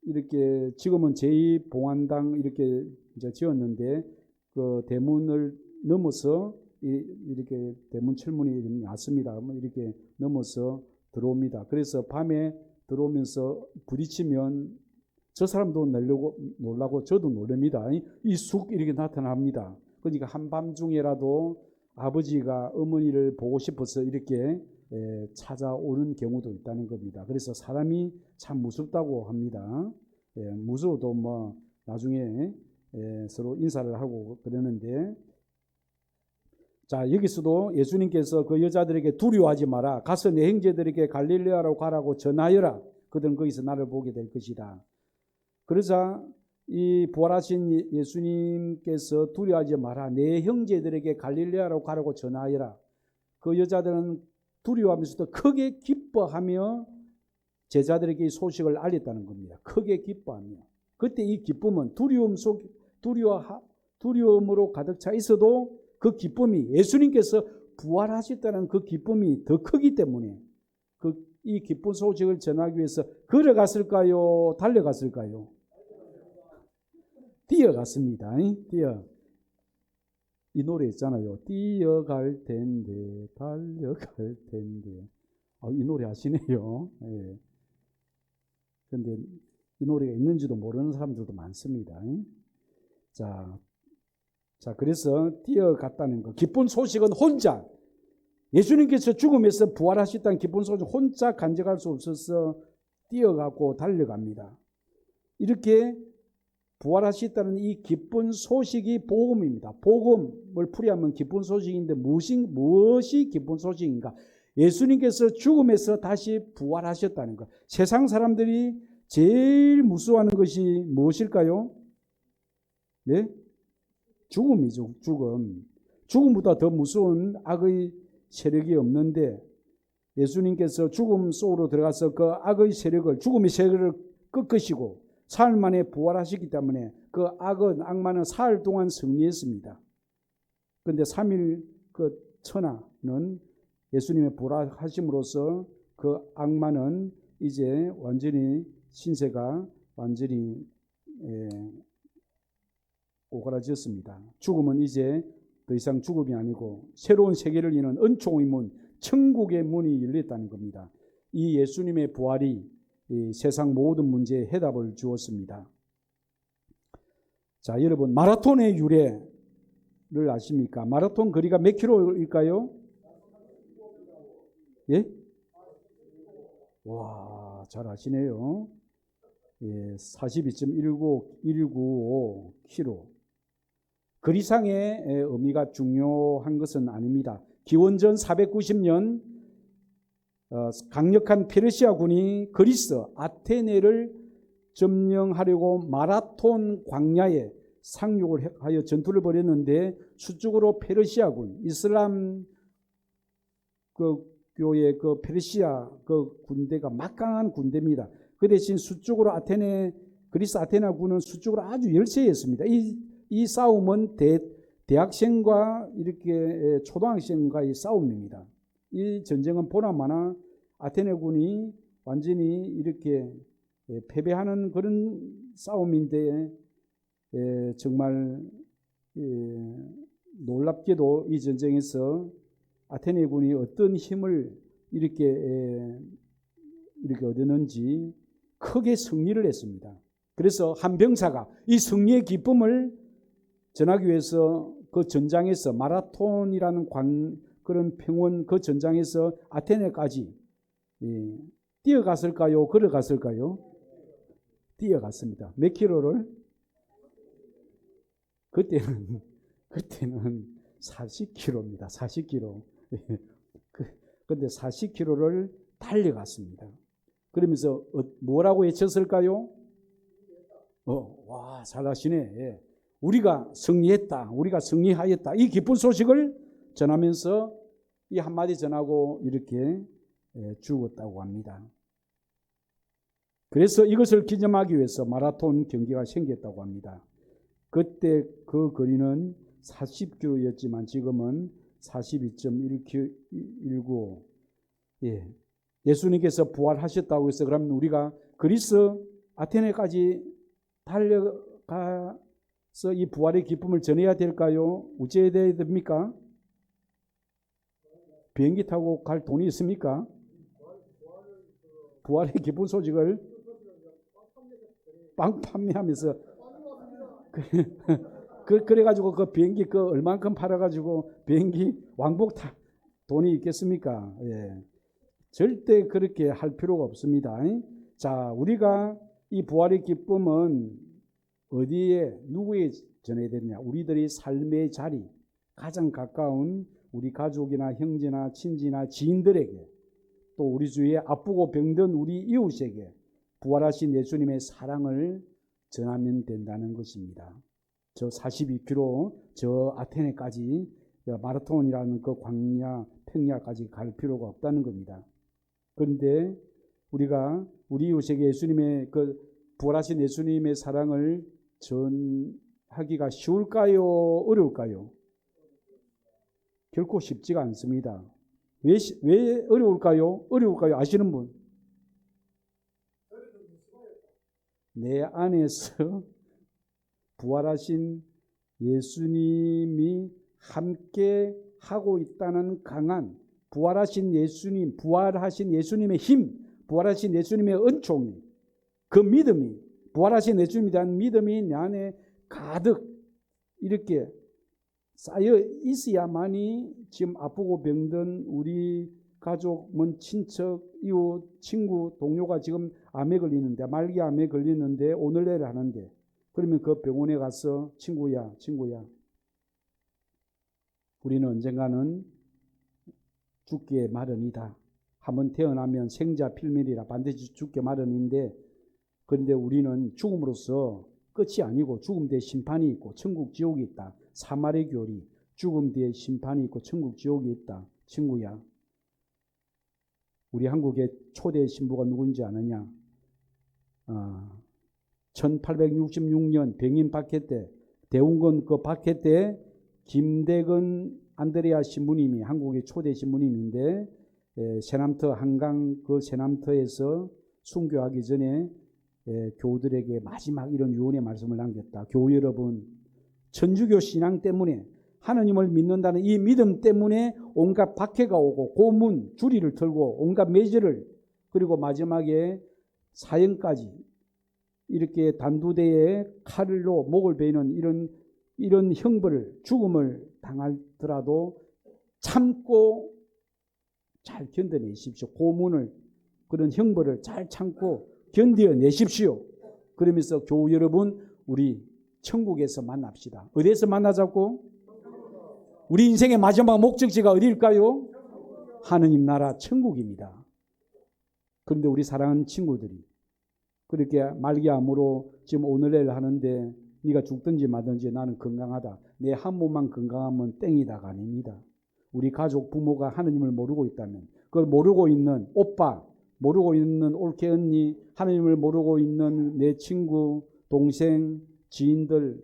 이렇게 지금은 제2봉안당 이렇게 이제 지었는데 그 대문을 넘어서 이렇게 대문 철문이 났습니다. 이렇게 넘어서 들어옵니다. 그래서 밤에 들어오면서 부딪히면 저 사람도 놀라고 저도 놀랍니다. 이 쑥 이렇게 나타납니다. 그러니까 한밤중에라도 아버지가 어머니를 보고 싶어서 이렇게 찾아오는 경우도 있다는 겁니다. 그래서 사람이 참 무섭다고 합니다. 무서워도 뭐 나중에 서로 인사를 하고 그러는데 자 여기서도 예수님께서 그 여자들에게 두려워하지 마라. 가서 내 형제들에게 갈릴레아로 가라고 전하여라. 그들은 거기서 나를 보게 될 것이다. 그러자 이 부활하신 예수님께서 두려워하지 마라. 내 형제들에게 갈릴레아로 가라고 전하여라. 그 여자들은 두려워하면서도 크게 기뻐하며 제자들에게 이 소식을 알렸다는 겁니다. 크게 기뻐하며. 그때 이 기쁨은 두려움으로 가득 차 있어도 그 기쁨이 예수님께서 부활하셨다는 그 기쁨이 더 크기 때문에 이 기쁜 소식을 전하기 위해서 걸어갔을까요? 달려갔을까요? 뛰어갔습니다. 이 노래 있잖아요. 뛰어갈 텐데 달려갈 텐데. 이 노래 아시네요. 그런데 이 노래가 있는지도 모르는 사람들도 많습니다. 자, 그래서 뛰어갔다는 거. 기쁜 소식은 혼자 예수님께서 죽음에서 부활하셨다는 기쁜 소식 혼자 간직할 수 없어서 뛰어가고 달려갑니다. 이렇게 부활하셨다는 이 기쁜 소식이 복음입니다. 복음을 풀이하면 기쁜 소식인데 무엇이 기쁜 소식인가? 예수님께서 죽음에서 다시 부활하셨다는 것. 세상 사람들이 제일 무서워하는 것이 무엇일까요? 네? 죽음이죠. 죽음보다 더 무서운 악의 세력이 없는데 예수님께서 죽음 속으로 들어가서 그 악의 세력을 죽음의 세력을 꺾으시고 사흘 만에 부활하시기 때문에 그 악마는 사흘 동안 승리했습니다. 그런데 3일 그 천하는 예수님의 부활하심으로써 그 악마는 이제 완전히 신세가 완전히 오그라졌습니다. 죽음은 이제 더 이상 죽음이 아니고 새로운 세계를 여는 은총의 문, 천국의 문이 열렸다는 겁니다. 이 예수님의 부활이 이 세상 모든 문제에 해답을 주었습니다. 자, 여러분 마라톤의 유래를 아십니까? 마라톤 거리가 몇 킬로일까요? 예? 와, 잘 아시네요. 42.195 킬로. 거리상의 의미가 중요한 것은 아닙니다. 기원전 490년 강력한 페르시아군이 그리스 아테네를 점령하려고 마라톤 광야에 상륙을 하여 전투를 벌였는데 수적으로 페르시아군, 이슬람 그 교의 그 페르시아 그 군대가 막강한 군대입니다. 그 대신 수적으로 그리스 아테네군은 수적으로 아주 열세였습니다. 이 싸움은 대학생과 이렇게 초등학생과의 싸움입니다. 이 전쟁은 보나마나 아테네군이 완전히 이렇게 패배하는 그런 싸움인데 정말 놀랍게도 이 전쟁에서 아테네군이 어떤 힘을 이렇게 얻었는지 크게 승리를 했습니다. 그래서 한 병사가 이 승리의 기쁨을 전하기 위해서 그 전장에서 마라톤이라는 그런 평원 그 전장에서 아테네까지 뛰어갔을까요? 걸어갔을까요? 뛰어갔습니다. 몇 킬로를? 그때는 40km입니다. 40km. 근데 40km를 달려갔습니다. 그러면서 뭐라고 외쳤을까요? 와, 잘하시네. 예. 우리가 승리했다. 우리가 승리하였다. 이 기쁜 소식을 전하면서 이 한마디 전하고 이렇게 죽었다고 합니다. 그래서 이것을 기념하기 위해서 마라톤 경기가 생겼다고 합니다. 그때 그 거리는 40km였지만 지금은 42.195. 예수님께서 부활하셨다고 해서 그러면 우리가 그리스 아테네까지 달려가서 이 부활의 기쁨을 전해야 될까요? 어찌해야 됩니까? 비행기 타고 갈 돈이 있습니까? 부활의 기쁜 소식을 빵 판매하면서 그래가지고 그 비행기 그 얼만큼 팔아가지고 비행기 왕복 돈이 있겠습니까? 예. 절대 그렇게 할 필요가 없습니다. 자, 우리가 이 부활의 기쁨은 어디에 누구에 전해야 되느냐? 우리들의 삶의 자리, 가장 가까운 우리 가족이나 형제나 친지나 지인들에게, 또 우리 주위에 아프고 병든 우리 이웃에게 부활하신 예수님의 사랑을 전하면 된다는 것입니다. 저 42km 저 아테네까지 마라톤이라는 그 광야 평야까지 갈 필요가 없다는 겁니다. 그런데 우리가 우리 이웃에게 예수님의 그 부활하신 예수님의 사랑을 전하기가 쉬울까요? 어려울까요? 결코 쉽지가 않습니다. 왜 어려울까요? 아시는 분? 내 안에서 부활하신 예수님이 함께 하고 있다는 강한 부활하신 예수님의 힘, 부활하신 예수님의 은총이, 그 믿음이, 부활하신 예수님에 대한 믿음이 내 안에 가득 이렇게 쌓여 있어야만이 지금 아프고 병든 우리 가족, 친척, 이웃, 친구, 동료가 지금 암에 걸리는데, 말기 암에 걸리는데 오늘 내일 하는데, 그러면 그 병원에 가서 친구야 우리는 언젠가는 죽기에 마련이다. 한번 태어나면 생자 필멸이라 반드시 죽게 마련인데, 그런데 우리는 죽음으로써 끝이 아니고 죽음 뒤에 심판이 있고 천국 지옥이 있다. 사마리 교리, 죽음 뒤에 심판이 있고 천국 지옥이 있다. 친구야, 우리 한국의 초대 신부가 누구인지 아느냐? 1866년 백인 박해 때, 대웅건 그 박해 때 김대근 안드레아 신부님이 한국의 초대 신부님인데, 세남터 한강 그 세남터에서 순교하기 전에 교우들에게 마지막 이런 유언의 말씀을 남겼다. 교우 여러분, 천주교 신앙 때문에, 하나님을 믿는다는 이 믿음 때문에 온갖 박해가 오고 고문, 주리를 털고 온갖 매질을, 그리고 마지막에 사형까지 이렇게 단두대에 칼로 목을 베이는 이런 형벌을, 죽음을 당하더라도 참고 잘 견뎌내십시오. 고문을, 그런 형벌을 잘 참고 견뎌내십시오. 그러면서 교우 여러분, 우리 천국에서 만납시다. 어디에서 만나자고? 우리 인생의 마지막 목적지가 어디일까요? 하느님 나라 천국입니다. 그런데 우리 사랑하는 친구들이 그렇게 말기암으로 지금 오늘내일 하는데 네가 죽든지 마든지 나는 건강하다. 내 한 몸만 건강하면 땡이다가 아닙니다. 우리 가족 부모가 하느님을 모르고 있다면 그걸 모르고 있는 오빠, 모르고 있는 올케 언니, 하느님을 모르고 있는 내 친구, 동생, 지인들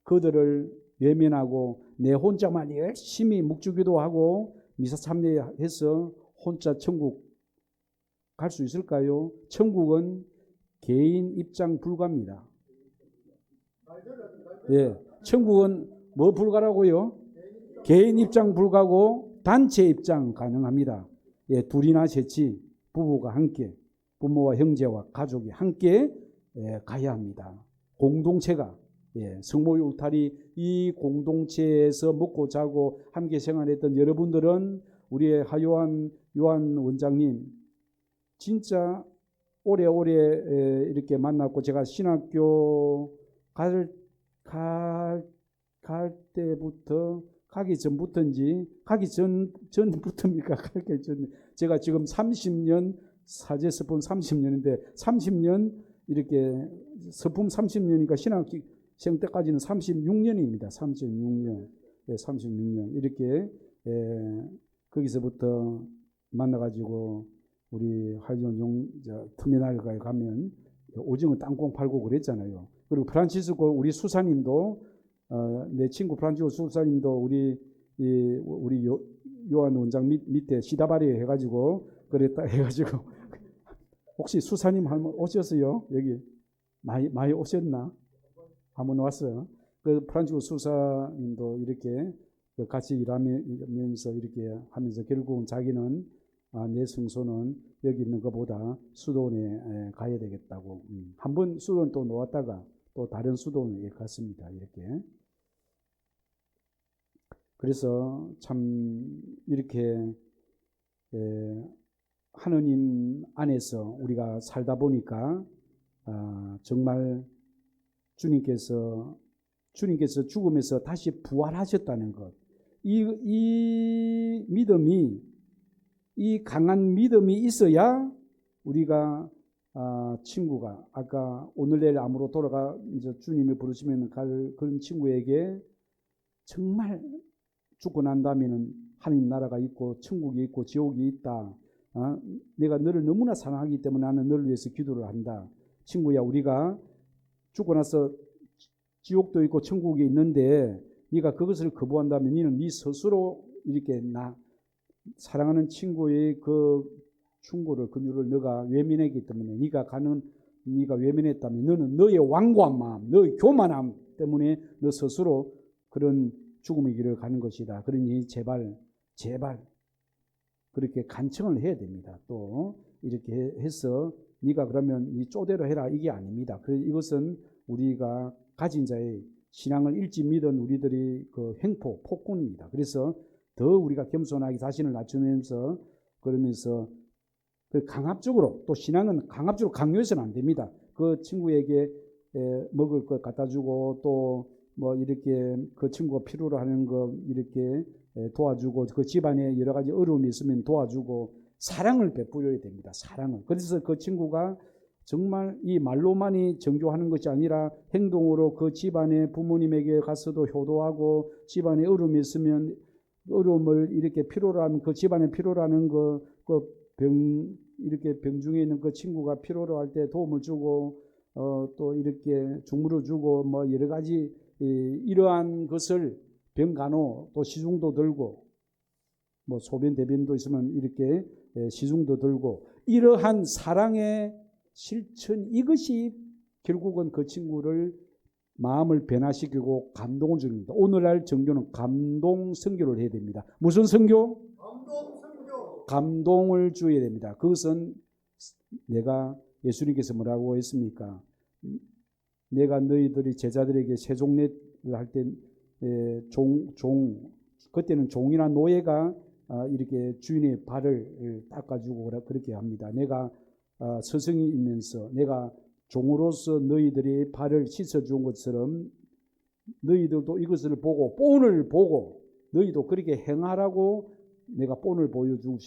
그들을 외면하고 내 혼자만 열심히 묵주기도하고 미사 참여해서 혼자 천국 갈 수 있을까요? 천국은 개인 입장 불가입니다. 예, 천국은 뭐 불가라고요? 개인 입장 불가고 단체 입장 가능합니다. 예, 둘이나 셋이 부부가 함께 부모와 형제와 가족이 함께 가야 합니다. 공동체가 성모의 울타리 이 공동체에서 먹고 자고 함께 생활했던 여러분들은 우리의 하요한 요한 원장님 진짜 오래오래 이렇게 만났고 제가 신학교 갈 때부터 가기 전부터입니까? 가기 전 제가 지금 30년 사제 서품 30년인데 30년 이렇게 서품 30년이니까 신학생 때까지는 36년입니다. 36년. 예, 36년. 이렇게 거기서부터 만나 가지고 우리 하이전 터미널가에 가면 오징어 땅콩 팔고 그랬잖아요. 그리고 프란치스코 우리 수사님도 내 친구 프란치스코 수사님도 우리 요한 원장 밑에 시다바리 해가지고 그랬다 해가지고 혹시 수사님 한번 오셨어요? 여기 많이 오셨나? 한번 왔어요. 그 프란치스코 수사님도 이렇게 같이 일하면서 이렇게 하면서 결국은 자기는 내 성소는 여기 있는 것보다 수도원에 가야 되겠다고 한번 수도원 또 놓았다가 또 다른 수도원에 갔습니다. 이렇게 그래서 참 이렇게 하느님 안에서 우리가 살다 보니까 정말 주님께서 죽음에서 다시 부활하셨다는 것, 이 믿음이 이 강한 믿음이 있어야 우리가 친구가 아까 오늘 내일 암으로 돌아가 이제 주님이 부르시면 갈 그런 친구에게 정말 죽고 난 다음에는 하나님 나라가 있고 천국이 있고 지옥이 있다. 내가 너를 너무나 사랑하기 때문에 나는 너를 위해서 기도를 한다. 친구야, 우리가 죽고 나서 지옥도 있고 천국이 있는데 네가 그것을 거부한다면 너는 네 스스로 이렇게 사랑하는 친구의 그 충고를 긍휼을 너가 외면했기 때문에 네가 외면했다면 너는 너의 완고한 마음, 너의 교만함 때문에 너 스스로 그런 죽음의 길을 가는 것이다. 그러니 제발 그렇게 간청을 해야 됩니다. 또 이렇게 해서 네가 그러면 이 쪼대로 해라 이게 아닙니다. 그래서 이것은 우리가 가진 자의 신앙을 일찍 믿은 우리들의 그 폭군입니다. 그래서 더 우리가 겸손하게 자신을 낮추면서 그러면서 그 강압적으로 또 신앙은 강압적으로 강요해서는 안 됩니다. 그 친구에게 먹을 것 갖다 주고 또 뭐 이렇게 그 친구가 필요로 하는 거 이렇게 도와주고 그 집안에 여러 가지 어려움이 있으면 도와주고 사랑을 베풀어야 됩니다. 사랑을. 그래서 그 친구가 정말 이 말로만이 정교하는 것이 아니라 행동으로 그 집안의 부모님에게 가서도 효도하고 집안에 어려움이 있으면 어려움을 이렇게 필요로 하는 그 집안에 필요로 하는 이렇게 병 중에 있는 그 친구가 필요로 할 때 도움을 주고 또 이렇게 주물러 주고 뭐 여러 가지 이러한 것을 병간호 또 시중도 들고 뭐 소변 대변도 있으면 이렇게 시중도 들고 이러한 사랑의 실천 이것이 결국은 그 친구를 마음을 변화시키고 감동을 줍니다. 오늘날 정교는 감동 선교를 해야 됩니다. 무슨 선교? 감동을 줘야 됩니다. 그것은 내가 예수님께서 뭐라고 했습니까? 내가 너희들이 제자들에게 세종례를 할 때 그때는 종이나 노예가 이렇게 주인의 발을 닦아주고 그렇게 합니다. 내가 스승이면서 내가 종으로서 너희들이 발을 씻어준 것처럼 너희들도 이것을 보고 본을 보고 너희도 그렇게 행하라고 내가 본을 보여준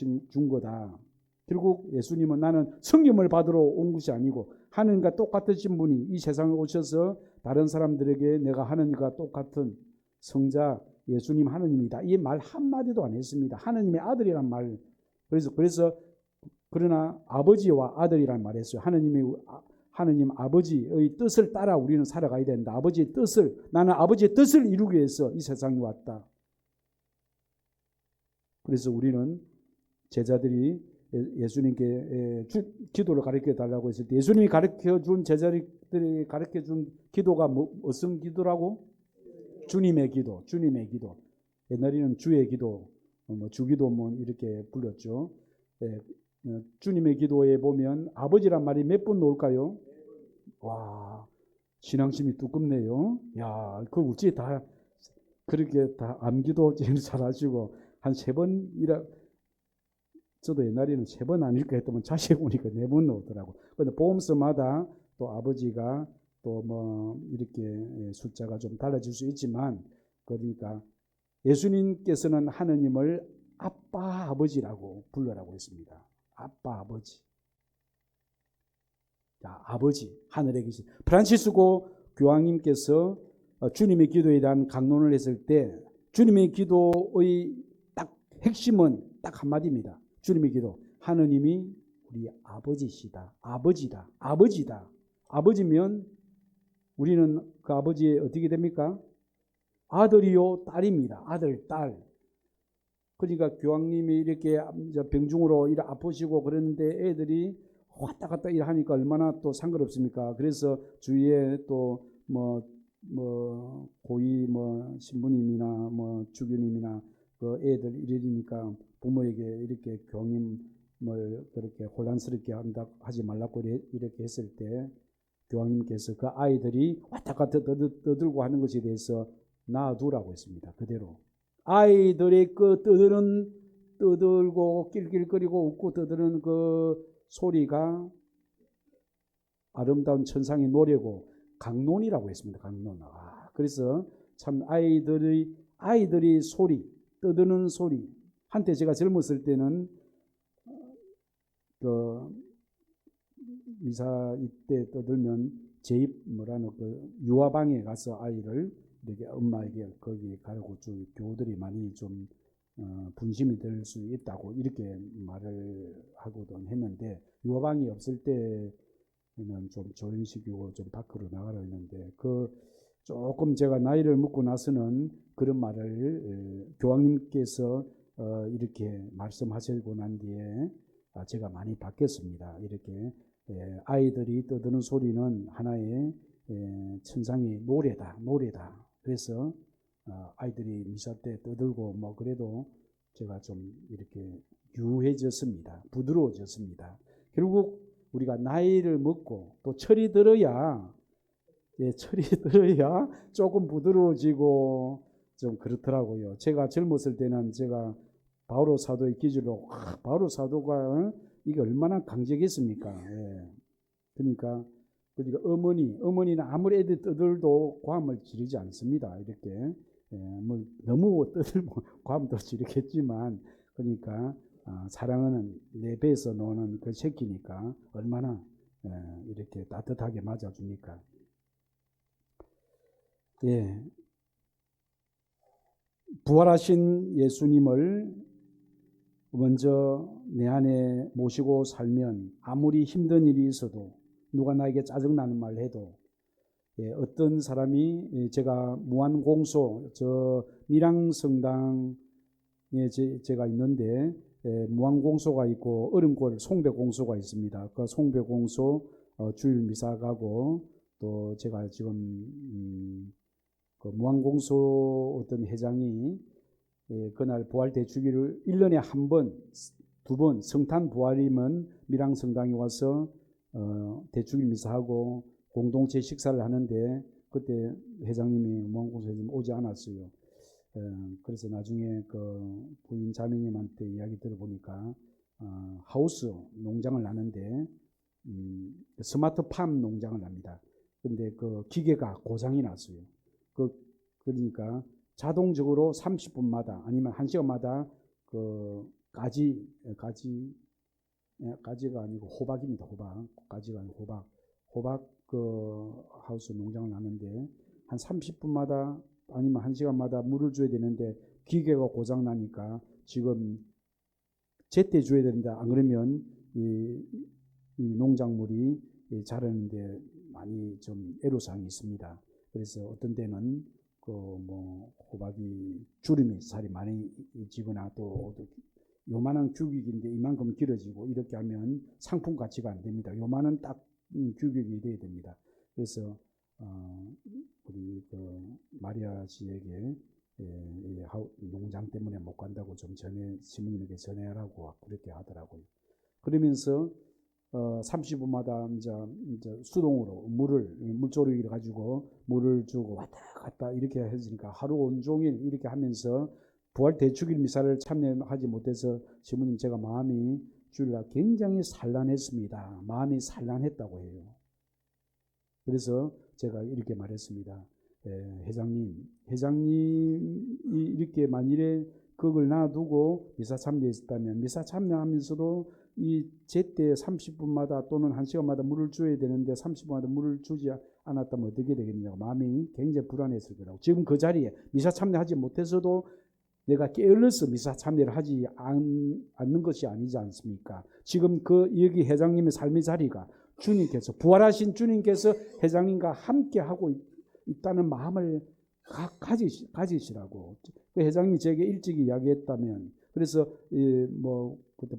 거다. 결국 예수님은 나는 성령을 받으러 온 것이 아니고 하느님과 똑같으신 분이 이 세상에 오셔서 다른 사람들에게 내가 하느님과 똑같은 성자 예수님 하느님이다. 이 말 한마디도 안 했습니다. 하느님의 아들이란 말. 그래서 그러나 아버지와 아들이란 말했어요. 하느님 아버지의 뜻을 따라 우리는 살아가야 된다. 아버지의 뜻을, 나는 아버지의 뜻을 이루기 위해서 이 세상에 왔다. 그래서 우리는 제자들이 예수님께 기도를 가르쳐 달라고 했을 때 예수님이 가르쳐 준 제자들이 가르쳐 준 기도가 무슨 기도라고? 주님의 기도, 주님의 기도. 옛날에는 주의 기도, 주기도 이렇게 불렸죠. 주님의 기도에 보면 아버지란 말이 몇 번 나올까요? 와, 신앙심이 두껍네요. 야, 그 어찌 다 그렇게 다 암기도 잘하시고 한 3번이라. 저도 옛날에는 3번 아닐까 했더니 자세히 보니까 4번 나오더라고. 근데 보험서마다 또 아버지가 또 이렇게 숫자가 좀 달라질 수 있지만, 그러니까 예수님께서는 하느님을 아빠 아버지라고 불러라고 했습니다. 아빠 아버지. 자, 아버지 하늘에 계신 프란치스코 교황님께서 주님의 기도에 대한 강론을 했을 때 주님의 기도의 딱 핵심은 딱 한마디입니다. 주님의 기도. 하느님이 우리 아버지시다. 아버지다. 아버지다. 아버지면 우리는 그 아버지의 어떻게 됩니까? 아들이요 딸입니다. 아들, 딸. 그러니까 교황님이 이렇게 병중으로 이렇게 아프시고 그러는데 애들이 왔다 갔다 일하니까 얼마나 또 상관없습니까? 그래서 주위에 또 고위 신부님이나 주교님이나 그 애들 이러니까 부모에게 이렇게 교황님을 그렇게 혼란스럽게 하지 말라고 이렇게 했을 때 교황님께서 그 아이들이 왔다 갔다 떠들고 하는 것에 대해서 놔두라고 했습니다. 그대로. 아이들의 그 떠들고 낄낄거리고 웃고 떠드는 그 소리가 아름다운 천상의 노래고 강론이라고 했습니다. 강론. 그래서 참 아이들이 소리, 떠드는 소리. 한때 제가 젊었을 때는 그 미사 이때 떠들면 유아방에 가서 아이를 이렇게 엄마에게 거기 가고 교우들이 많이 좀 분심이 될 수 있다고 이렇게 말을 하고도 했는데, 유아방이 없을 때는 좀 조연시키고 좀 밖으로 나가라 했는데, 조금 제가 나이를 먹고 나서는 그런 말을 교황님께서 이렇게 말씀하시고 난 뒤에 제가 많이 바뀌었습니다. 이렇게 아이들이 떠드는 소리는 하나의 천상의 노래다. 그래서 아이들이 미사 때 떠들고 그래도 제가 좀 이렇게 유해졌습니다. 부드러워졌습니다. 결국 우리가 나이를 먹고 또 철이 들어야 조금 부드러워지고 좀 그렇더라고요. 제가 젊었을 때는 제가 바오로 사도의 기질로 바오로 사도가 이게 얼마나 강력했습니까? 그러니까 어머니는 아무리 애들 떠들도 고함을 지르지 않습니다. 이렇게 너무 떠들면 고함도 지르겠지만, 그러니까 사랑하는 내 배에서 노는 그 새끼니까 얼마나 이렇게 따뜻하게 맞아주니까. 부활하신 예수님을 먼저 내 안에 모시고 살면 아무리 힘든 일이 있어도, 누가 나에게 짜증나는 말을 해도, 어떤 사람이 제가 무한공소 밀양성당에 제가 있는데 무한공소가 있고 얼음골 송배공소가 있습니다. 그 송배공소 주일 미사 가고, 또 제가 지금 그 무한공소 어떤 회장이 그날 부활 대주기를 1년에 한 번, 2번 성탄 부활이면 밀양성당에 와서 대주기 미사하고 공동체 식사를 하는데, 그때 회장님이 무한공소 회장님 오지 않았어요. 그래서 나중에 그 부인 자매님한테 이야기 들어보니까 하우스 농장을 하는데 스마트팜 농장을 합니다. 근데 그 기계가 고장이 났어요. 그러니까 자동적으로 30분마다 아니면 1시간마다 그 가지 가지가 아니고 호박입니다. 호박. 가지가 아니고 호박. 호박 그 하우스 농장을 하는데 한 30분마다 아니면 1시간마다 물을 줘야 되는데 기계가 고장 나니까 지금 제때 줘야 되는데 안 그러면 이 농작물이 자라는데 많이 좀 애로사항이 있습니다. 그래서 어떤 때는 그 뭐 호박이 주름이 살이 많이 지거나 또 요만한 규격인데 이만큼 길어지고 이렇게 하면 상품 가치가 안 됩니다. 요만한 딱 규격이 돼야 됩니다. 그래서 우리 그 마리아 씨에게 농장 때문에 못 간다고 좀 시모님에게 전해라고 그렇게 하더라고요. 그러면서 30분마다 이제 수동으로 물조르기를 가지고 물을 주고 왔다 갔다 이렇게 했으니까 하루 온종일 이렇게 하면서 부활 대축일 미사를 참여하지 못해서 시모님 제가 마음이 주일날 굉장히 산란했습니다. 마음이 산란했다고 해요. 그래서 제가 이렇게 말했습니다. 회장님이 이렇게 만일에 그걸 놔두고 미사 참여했다면 미사 참여하면서도 이 제때 30분마다 또는 1시간마다 물을 줘야 되는데 30분마다 물을 주지 않았다면 어떻게 되겠냐고 마음이 굉장히 불안했을 거라고. 지금 그 자리에 미사 참여하지 못해서도 내가 게을러서 미사 참여를 하지 않는 것이 아니지 않습니까? 지금 그 여기 회장님의 삶의 자리가 주님께서 부활하신 주님께서 회장님과 함께 하고 있다는 마음을 가지시라고. 그 회장님이 제게 일찍 이야기했다면 그래서 뭐 그때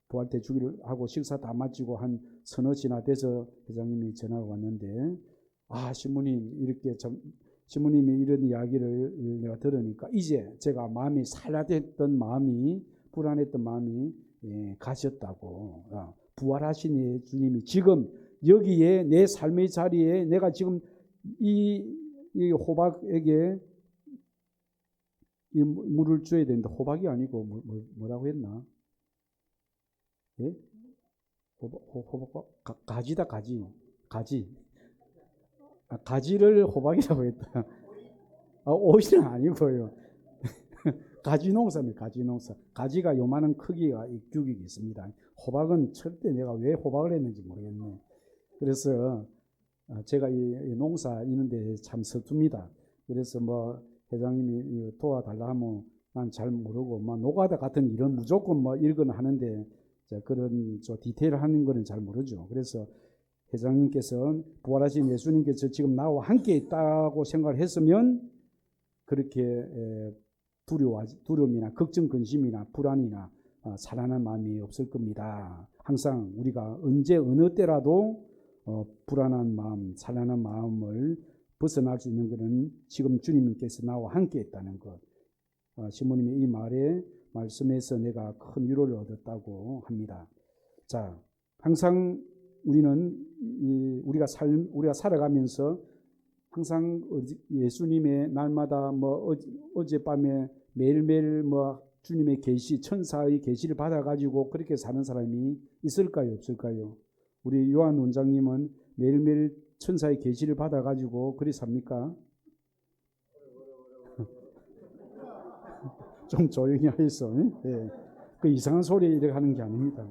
부활 때 주기를 하고 식사 다 마치고 한 서너 시나 돼서 회장님이 전화가 왔는데 시모님이 이런 이야기를 내가 들으니까 이제 제가 마음이 산란했던 마음이 불안했던 마음이 가셨다고. 부활하신 주님이 지금 여기에 내 삶의 자리에 내가 지금 이 호박에게 이 물을 줘야 되는데 호박이 아니고 뭐라고 했나? 예? 호박 가지다 가지. 가지를 호박이라고 했다. 오이는 아니고요. 가지 농사입니다. 가지 농사. 가지가 요만한 크기가 규격이 있습니다. 호박은 절대 내가 왜 호박을 했는지 모르겠네. 그래서 제가 이 농사 이런데 참 서툽니다. 그래서 뭐 회장님이 도와달라 하면 난 잘 모르고 뭐 노가다 같은 일은 무조건 뭐 읽거나 하는데 그런 디테일하는 거는 잘 모르죠. 그래서 회장님께서 부활하신 예수님께서 지금 나와 함께 있다고 생각을 했으면 그렇게 두려움이나 걱정, 근심이나 불안이나 살아난 마음이 없을 겁니다. 항상 우리가 언제 어느 때라도 불안한 마음, 살아난 마음을 벗어날 수 있는 것은 지금 주님께서 나와 함께 있다는 것. 시모님의 이 말씀에서 내가 큰 위로를 얻었다고 합니다. 자, 항상 우리가 살아가면서 항상 예수님의 날마다 뭐 어젯밤에 매일매일 뭐 주님의 계시, 천사의 계시를 받아가지고 그렇게 사는 사람이 있을까요, 없을까요? 우리 요한 원장님은 매일매일 천사의 계시를 받아가지고 그리 삽니까? 좀 조용히 하겠어. 예. 그 이상한 소리 이렇게 하는 게 아닙니다.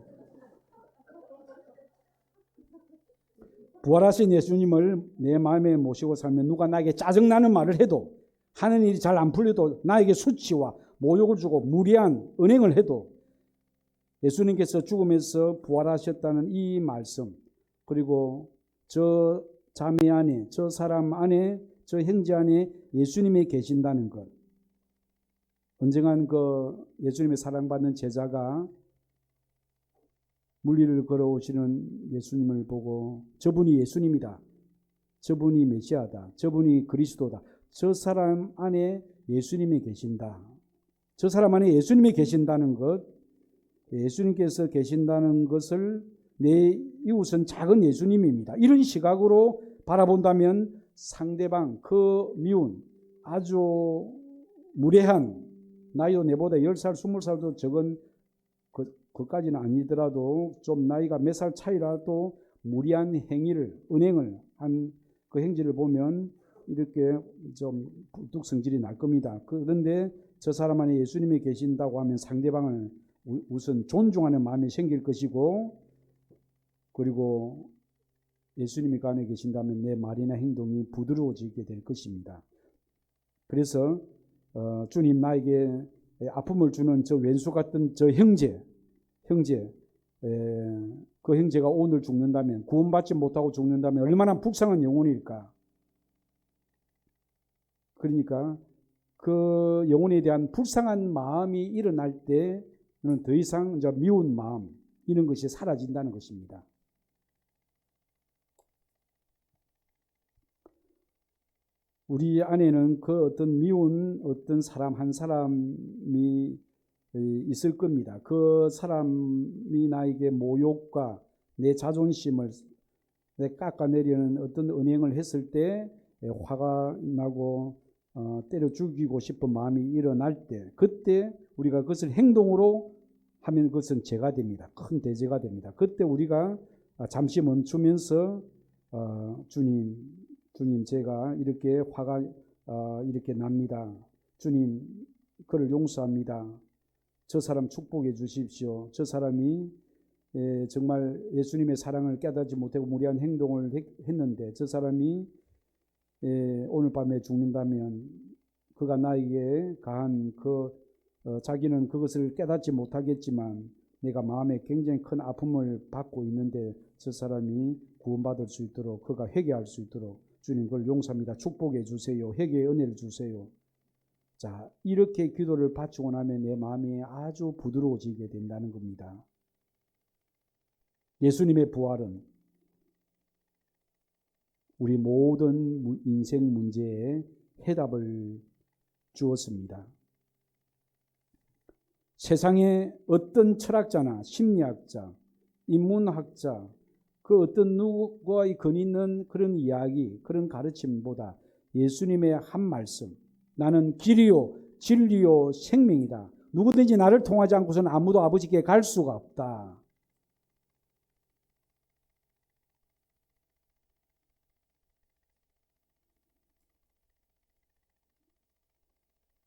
부활하신 예수님을 내 마음에 모시고 살면 누가 나에게 짜증나는 말을 해도 하는 일이 잘 안 풀려도 나에게 수치와 모욕을 주고 무리한 은행을 해도 예수님께서 죽음에서 부활하셨다는 이 말씀 그리고 저 자매 안에 저 사람 안에 저 형제 안에 예수님이 계신다는 것 언젠간 그 예수님의 사랑받는 제자가 물리를 걸어오시는 예수님을 보고 저분이 예수님이다. 저분이 메시아다. 저분이 그리스도다. 저 사람 안에 예수님이 계신다. 저 사람 안에 예수님이 계신다는 것, 예수님께서 계신다는 것을 내 이웃은 작은 예수님입니다. 이런 시각으로 바라본다면 상대방, 그 미운, 아주 무례한, 나이도 내보다 10살, 20살도 적은 그까지는 아니더라도 좀 나이가 몇 살 차이라도 무리한 행위를, 은행을 한 그 행지를 보면 이렇게 좀 불뚝 성질이 날 겁니다. 그런데 저 사람 안에 예수님이 계신다고 하면 상대방을 우선 존중하는 마음이 생길 것이고, 그리고 예수님이 그 안에 계신다면 내 말이나 행동이 부드러워지게 될 것입니다. 그래서 주님 나에게 아픔을 주는 저 왼수 같은 저 형제, 그 형제가 오늘 죽는다면, 구원받지 못하고 죽는다면 얼마나 불쌍한 영혼일까. 그러니까 그 영혼에 대한 불쌍한 마음이 일어날 때는 더 이상 이제 미운 마음, 이런 것이 사라진다는 것입니다. 우리 안에는 그 어떤 미운 어떤 사람 한 사람이 있을 겁니다. 그 사람이 나에게 모욕과 내 자존심을 깎아내리는 어떤 언행을 했을 때 화가 나고 때려 죽이고 싶은 마음이 일어날 때, 그때 우리가 그것을 행동으로 하면 그것은 죄가 됩니다. 큰 대죄가 됩니다. 그때 우리가 잠시 멈추면서 주님 제가 이렇게 화가 이렇게 납니다. 주님 그를 용서합니다. 저 사람 축복해 주십시오. 저 사람이 정말 예수님의 사랑을 깨닫지 못하고 무리한 행동을 했는데 저 사람이 오늘 밤에 죽는다면 그가 나에게 가한 자기는 그것을 깨닫지 못하겠지만 내가 마음에 굉장히 큰 아픔을 받고 있는데 저 사람이 구원받을 수 있도록, 그가 회개할 수 있도록 주님 그걸 용서합니다. 축복해 주세요. 회개의 은혜를 주세요. 자, 이렇게 기도를 바치고 나면 내 마음이 아주 부드러워지게 된다는 겁니다. 예수님의 부활은 우리 모든 인생 문제에 해답을 주었습니다. 세상에 어떤 철학자나 심리학자, 인문학자, 그 어떤 누구와의 근 있는 그런 이야기, 그런 가르침보다 예수님의 한 말씀, 나는 길이요 진리요 생명이다. 누구든지 나를 통하지 않고서는 아무도 아버지께 갈 수가 없다.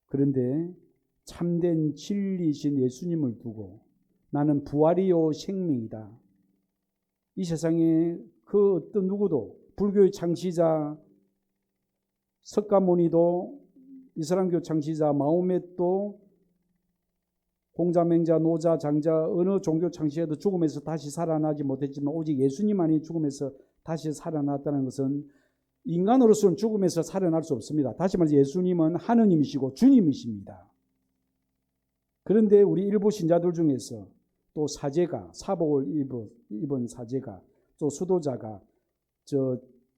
그런데 참된 진리이신 예수님을 두고 나는 부활이요 생명이다. 이 세상에 그 어떤 누구도, 불교의 창시자 석가모니도, 이슬람교 창시자 마호멧도, 공자, 맹자, 노자, 장자, 어느 종교 창시자도 죽음에서 다시 살아나지 못했지만 오직 예수님만이 죽음에서 다시 살아났다는 것은 인간으로서는 죽음에서 살아날 수 없습니다. 다시 말해서 예수님은 하느님이시고 주님이십니다. 그런데 우리 일부 신자들 중에서 또 사제가, 사복을 입은 사제가, 또 수도자가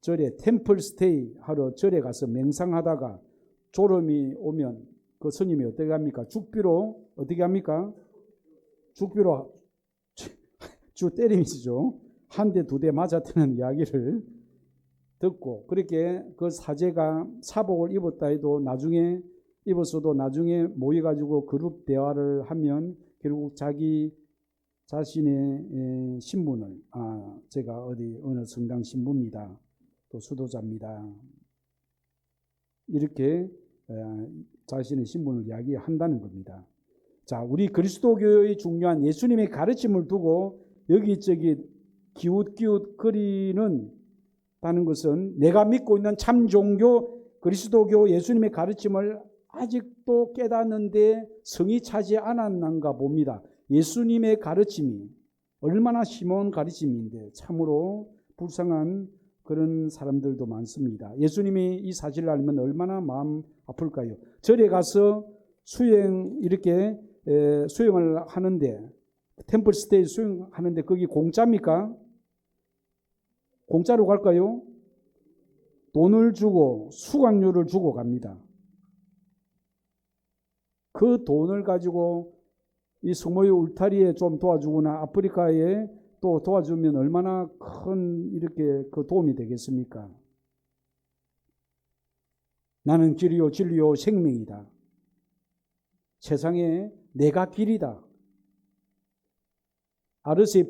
절에 템플 스테이 하러 절에 가서 맹상하다가 졸음이 오면 그 스님이 어떻게 합니까? 죽비로 어떻게 합니까? 죽비로 주 때리시죠. 한 대, 두 대 맞았다는 이야기를 듣고, 그렇게 그 사제가 사복을 입었다 해도 나중에 입었어도 나중에 모여가지고 그룹 대화를 하면 결국 자기 자신의 신분을, 제가 어느 성당 신부입니다. 또 수도자입니다. 이렇게 자신의 신분을 이야기한다는 겁니다. 자, 우리 그리스도교의 중요한 예수님의 가르침을 두고 여기저기 기웃기웃거리는 다는 것은 내가 믿고 있는 참 종교 그리스도교 예수님의 가르침을 아직도 깨닫는데 성이 차지 않았는가 봅니다. 예수님의 가르침이 얼마나 심오한 가르침인데 참으로 불쌍한 그런 사람들도 많습니다. 예수님이 이 사실을 알면 얼마나 마음 아플까요? 절에 가서 이렇게 수영을 하는데, 템플 스테이 수영하는데 거기 공짜입니까? 공짜로 갈까요? 돈을 주고 수강료를 주고 갑니다. 그 돈을 가지고 이 성모의 울타리에 좀 도와주거나 아프리카에 또 도와주면 얼마나 큰 이렇게 그 도움이 되겠습니까? 나는 길이요 진리요 생명이다. 세상에 내가 길이다. 아르세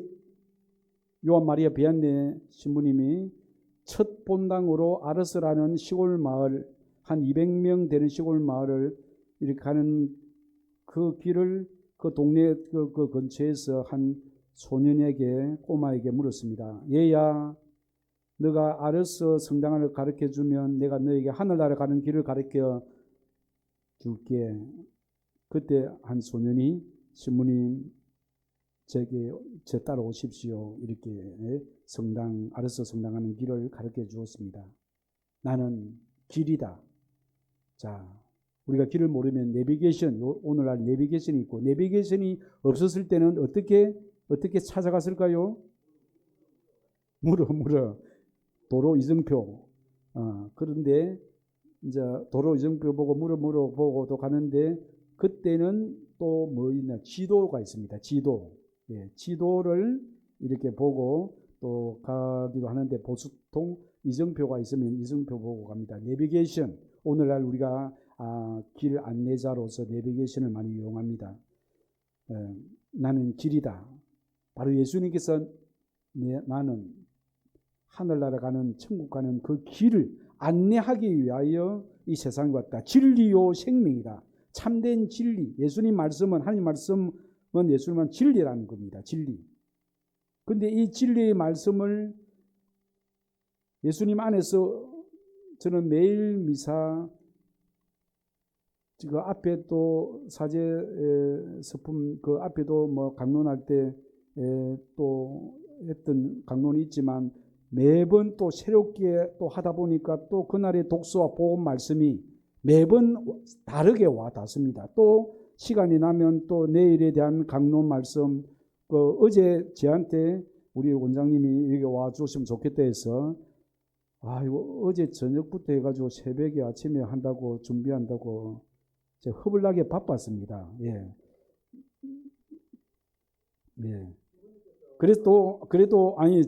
요한 마리아 비안네 신부님이 첫 본당으로 아르스라는 시골 마을, 한 200명 되는 시골 마을을 이렇게 가는 그 길을 그 동네 그 근처에서 한 소년에게 꼬마에게 물었습니다. 얘야, 너가 알아서 성당을 가르쳐 주면 내가 너에게 하늘나라 가는 길을 가르쳐 줄게. 그때 한 소년이 신부님 제 따라오십시오. 이렇게 알아서 성당하는 길을 가르쳐 주었습니다. 나는 길이다. 자, 우리가 길을 모르면 내비게이션, 오늘날 내비게이션이 있고, 내비게이션이 없었을 때는 어떻게 찾아갔을까요? 물어. 도로 이정표. 그런데 이제 도로 이정표 보고 물어보고 또 가는데, 그때는 또 뭐 있나? 지도가 있습니다. 지도. 예, 지도를 이렇게 보고 또 가기도 하는데, 보수통 이정표가 있으면 이정표 보고 갑니다. 내비게이션. 오늘날 우리가 길 안내자로서 내비게이션을 많이 이용합니다. 나는 길이다. 바로 예수님께서 나는 하늘나라 가는 천국 가는 그 길을 안내하기 위하여 이 세상에 왔다. 진리요 생명이다. 참된 진리. 예수님 말씀은, 하나님 말씀은 예수님은 진리라는 겁니다. 진리. 근데 이 진리의 말씀을 예수님 안에서 저는 매일 미사 그 앞에 또 사제 서품 그 앞에도 뭐 강론할 때 또 했던 강론이 있지만, 매번 또 새롭게 또 하다 보니까 또 그날의 독서와 복음 말씀이 매번 다르게 와 닿습니다. 또 시간이 나면 또 내일에 대한 강론 말씀, 어제 저한테 우리 원장님이 여기 와 주시면 좋겠다 해서 이거 어제 저녁부터 해가지고 새벽에 아침에 한다고 준비한다고 제가 허블나게 바빴습니다. 예. 그래도 아니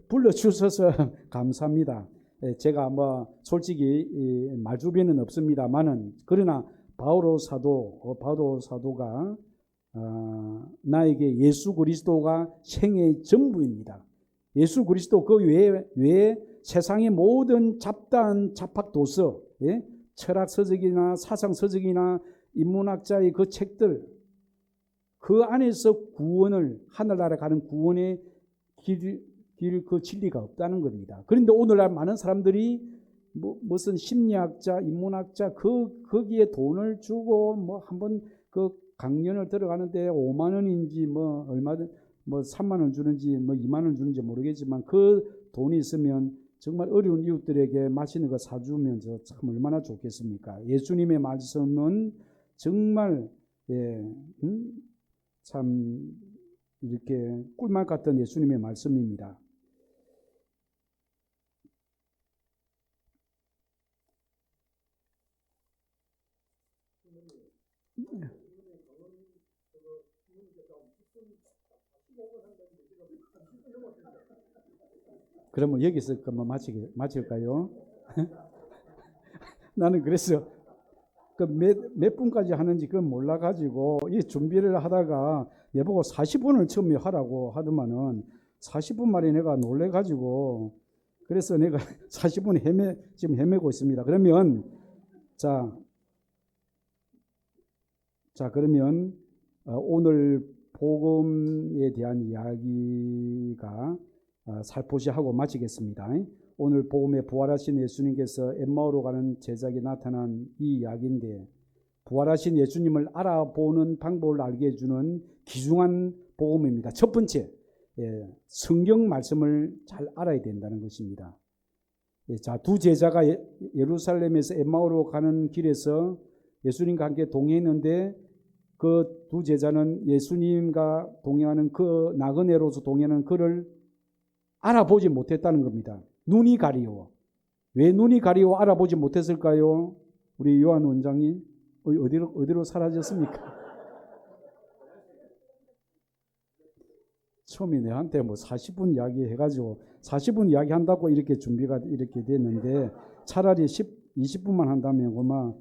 불러주셔서 감사합니다. 예, 제가 뭐 솔직히 말주변은 없습니다만은, 그러나 바오로 사도가 나에게 예수 그리스도가 생애의 전부입니다. 예수 그리스도 그 외에 세상의 모든 잡다한 잡학도서, 철학 서적이나 사상 서적이나 인문학자의 그 책들, 그 안에서 구원을, 하늘나라 가는 구원의 그 진리가 없다는 겁니다. 그런데 오늘날 많은 사람들이 무슨 심리학자, 인문학자 거기에 돈을 주고 한번 그 강연을 들어가는데 5만 원인지 얼마든 3만 원 주는지 2만 원 주는지 모르겠지만, 그 돈이 있으면 정말 어려운 이웃들에게 맛있는 거 사주면 참 얼마나 좋겠습니까? 예수님의 말씀은 정말 참 이렇게 꿀맛 같던 예수님의 말씀입니다. 그러면 여기서 마칠까요? 나는 그래서 몇 분까지 하는지 그건 몰라가지고 이 준비를 하다가 내보고 40분을 처음에 하라고 하더만은 40분 만에 내가 놀래가지고, 그래서 내가 40분 지금 헤매고 있습니다. 그러면 그러면 오늘 복음에 대한 이야기가 살포시 하고 마치겠습니다. 오늘 복음에 부활하신 예수님께서 엠마오로 가는 제자에게 나타난 이 이야기인데, 부활하신 예수님을 알아보는 방법을 알게 해주는 귀중한 복음입니다. 첫 번째, 성경 말씀을 잘 알아야 된다는 것입니다. 두 제자가 예루살렘에서 엠마오로 가는 길에서 예수님과 함께 동행했는데, 그 두 제자는 예수님과 동행하는 그 나그네로서 동행하는 그를 알아보지 못했다는 겁니다. 눈이 가리워. 왜 눈이 가리워 알아보지 못했을까요? 우리 요한 원장님 어디로 사라졌습니까? 처음에 내한테 40분 이야기 해가지고 40분 이야기 한다고 이렇게 준비가 이렇게 됐는데, 차라리 20분만 한다면 그만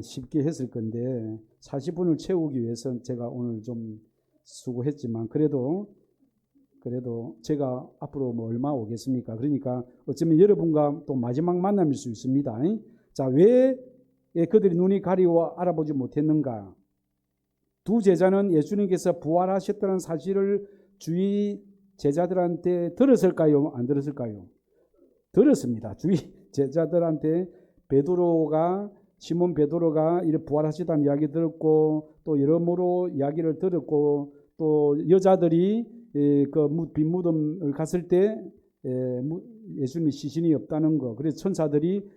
쉽게 했을 건데 40분을 채우기 위해서 제가 오늘 좀 수고했지만, 그래도 제가 앞으로 얼마 오겠습니까? 그러니까 어쩌면 여러분과 또 마지막 만남일 수 있습니다. 자, 왜 그들이 눈이 가리워 알아보지 못했는가? 두 제자는 예수님께서 부활하셨다는 사실을 주위 제자들한테 들었을까요? 안 들었을까요? 들었습니다. 주위 제자들한테 시몬 베드로가 이렇게 부활하셨다는 이야기 들었고, 또 여러모로 이야기를 들었고, 또 여자들이 그 빈무덤을 갔을 때 예수님이 시신이 없다는 거, 그래서 천사들이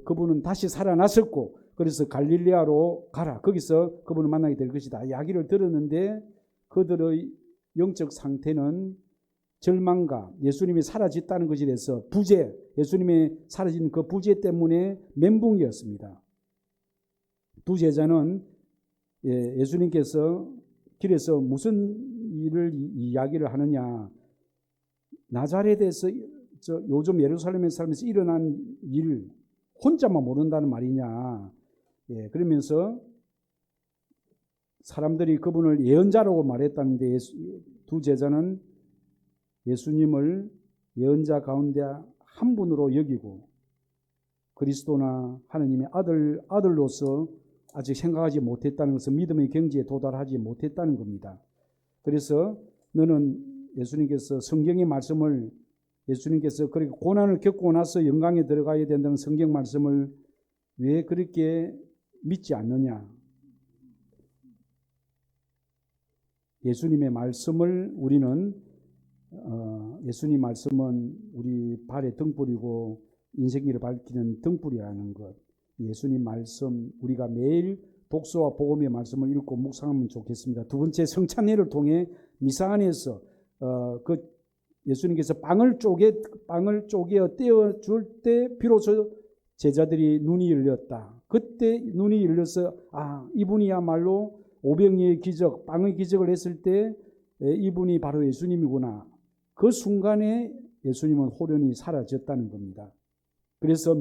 그분은 다시 살아났었고, 그래서 갈릴리아로 가라, 거기서 그분을 만나게 될 것이다 이야기를 들었는데, 그들의 영적 상태는 절망과 예수님이 사라졌다는 것에 대해서 부재, 예수님이 사라진 그 부재 때문에 멘붕이었습니다. 두 제자는 예수님께서 길에서 무슨 일을 이야기를 하느냐, 나자렛에서 요즘 예루살렘에 살면서 일어난 일 혼자만 모른다는 말이냐, 그러면서 사람들이 그분을 예언자라고 말했다는데, 두 제자는 예수님을 예언자 가운데 한 분으로 여기고 그리스도나 하느님의 아들로서 아직 생각하지 못했다는 것은 믿음의 경지에 도달하지 못했다는 겁니다. 그래서 너는 예수님께서 성경의 말씀을, 예수님께서 그렇게 고난을 겪고 나서 영광에 들어가야 된다는 성경 말씀을 왜 그렇게 믿지 않느냐. 예수님의 말씀을 예수님 말씀은 우리 발의 등불이고 인생길을 밝히는 등불이라는 것. 예수님 말씀, 우리가 매일 독서와 복음의 말씀을 읽고 묵상하면 좋겠습니다. 두 번째, 성찬회를 통해 미사 안에서 예수님께서 빵을 쪼개어 떼어줄 때 비로소 제자들이 눈이 열렸다. 그때 눈이 열려서 이분이야말로 오병이의 기적, 빵의 기적을 했을 때 이분이 바로 예수님이구나. 그 순간에 예수님은 호련히 사라졌다는 겁니다. 그래서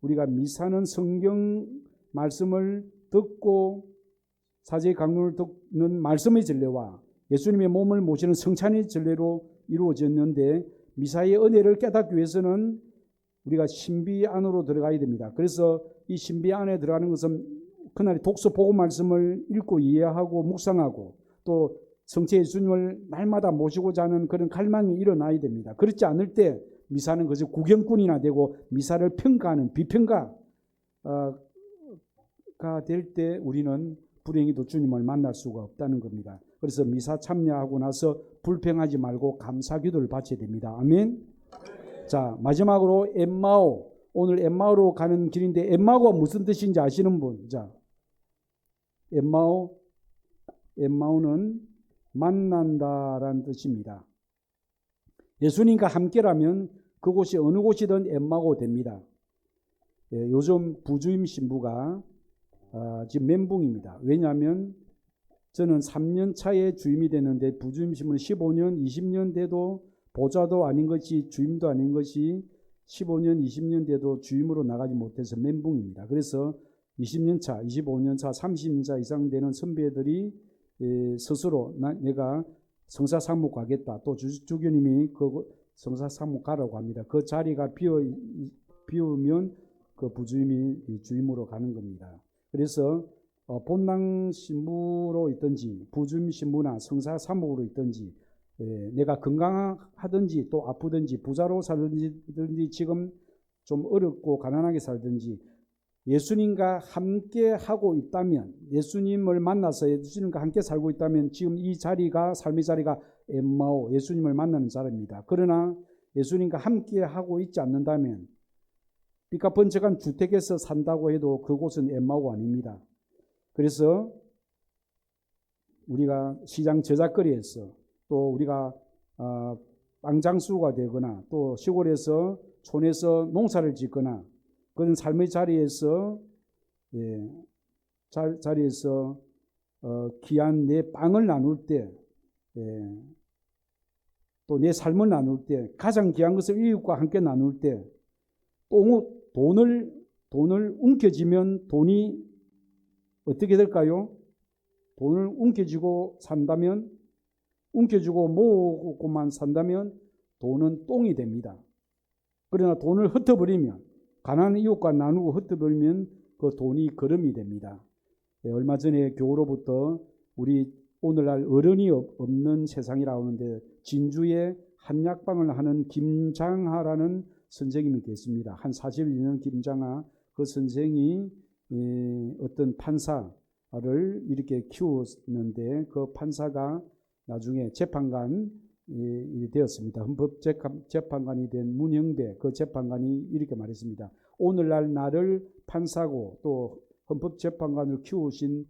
우리가 미사는 성경 말씀을 듣고 사제의 강론을 듣는 말씀의 전례와 예수님의 몸을 모시는 성찬의 전례로 이루어졌는데, 미사의 은혜를 깨닫기 위해서는 우리가 신비 안으로 들어가야 됩니다. 그래서 이 신비 안에 들어가는 것은 그날 독서 복음 말씀을 읽고 이해하고 묵상하고 또 성체 예수님을 날마다 모시고자 하는 그런 갈망이 일어나야 됩니다. 그렇지 않을 때 미사는 그저 구경꾼이나 되고 미사를 평가하는 비평가가 될 때 우리는 불행히도 주님을 만날 수가 없다는 겁니다. 그래서 미사 참여하고 나서 불평하지 말고 감사기도를 바쳐야 됩니다. 아멘. 자, 마지막으로 엠마오. 오늘 엠마오로 가는 길인데 엠마오가 무슨 뜻인지 아시는 분? 자, 엠마오는 만난다라는 뜻입니다. 예수님과 함께라면 그곳이 어느 곳이든 엠마오 됩니다. 요즘 부주임 신부가 지금 멘붕입니다. 왜냐하면 저는 3년 차에 주임이 됐는데 부주임 신부는 15년, 20년 돼도 보좌도 아닌 것이, 주임도 아닌 것이 15년, 20년 돼도 주임으로 나가지 못해서 멘붕입니다. 그래서 20년 차, 25년 차, 30년 차 이상 되는 선배들이 스스로 내가 성사상무 가겠다. 또 주교님이 그 성사상무 가라고 합니다. 그 자리가 비우면 그 부주임이 주임으로 가는 겁니다. 그래서 본당 신부로 있든지 부주임 신부나 성사사목으로 있든지 내가 건강하든지 또 아프든지 부자로 살든지 지금 좀 어렵고 가난하게 살든지 예수님과 함께 하고 있다면, 예수님을 만나서 예수님과 함께 살고 있다면 지금 이 자리가, 삶의 자리가 엠마오, 예수님을 만나는 자리입니다. 그러나 예수님과 함께 하고 있지 않는다면 삐까번쩍한 주택에서 산다고 해도 그곳은 엠마오가 아닙니다. 그래서 우리가 시장 저작거리에서 또 우리가 빵장수가 되거나 또 시골에서 촌에서 농사를 짓거나 그런 삶의 자리에서 귀한 내 빵을 나눌 때, 또 내 삶을 나눌 때, 가장 귀한 것을 이웃과 함께 나눌 때, 또 돈을 움켜쥐면 돈이 어떻게 될까요? 돈을 움켜쥐고 산다면, 움켜쥐고 모으고만 산다면 돈은 똥이 됩니다. 그러나 돈을 흩어버리면, 가난한 이웃과 나누고 흩어버리면 그 돈이 거름이 됩니다. 얼마 전에 교우로부터 우리 오늘날 어른이 없는 세상이라고 하는데 진주에 한약방을 하는 김장하라는 선생님이 계십니다. 한 42년 김장하 그 선생이 어떤 판사를 이렇게 키웠는데 그 판사가 나중에 재판관이 되었습니다. 헌법재판관이 된 문형배 그 재판관이 이렇게 말했습니다. 오늘날 나를 판사고 또 헌법재판관을 키우신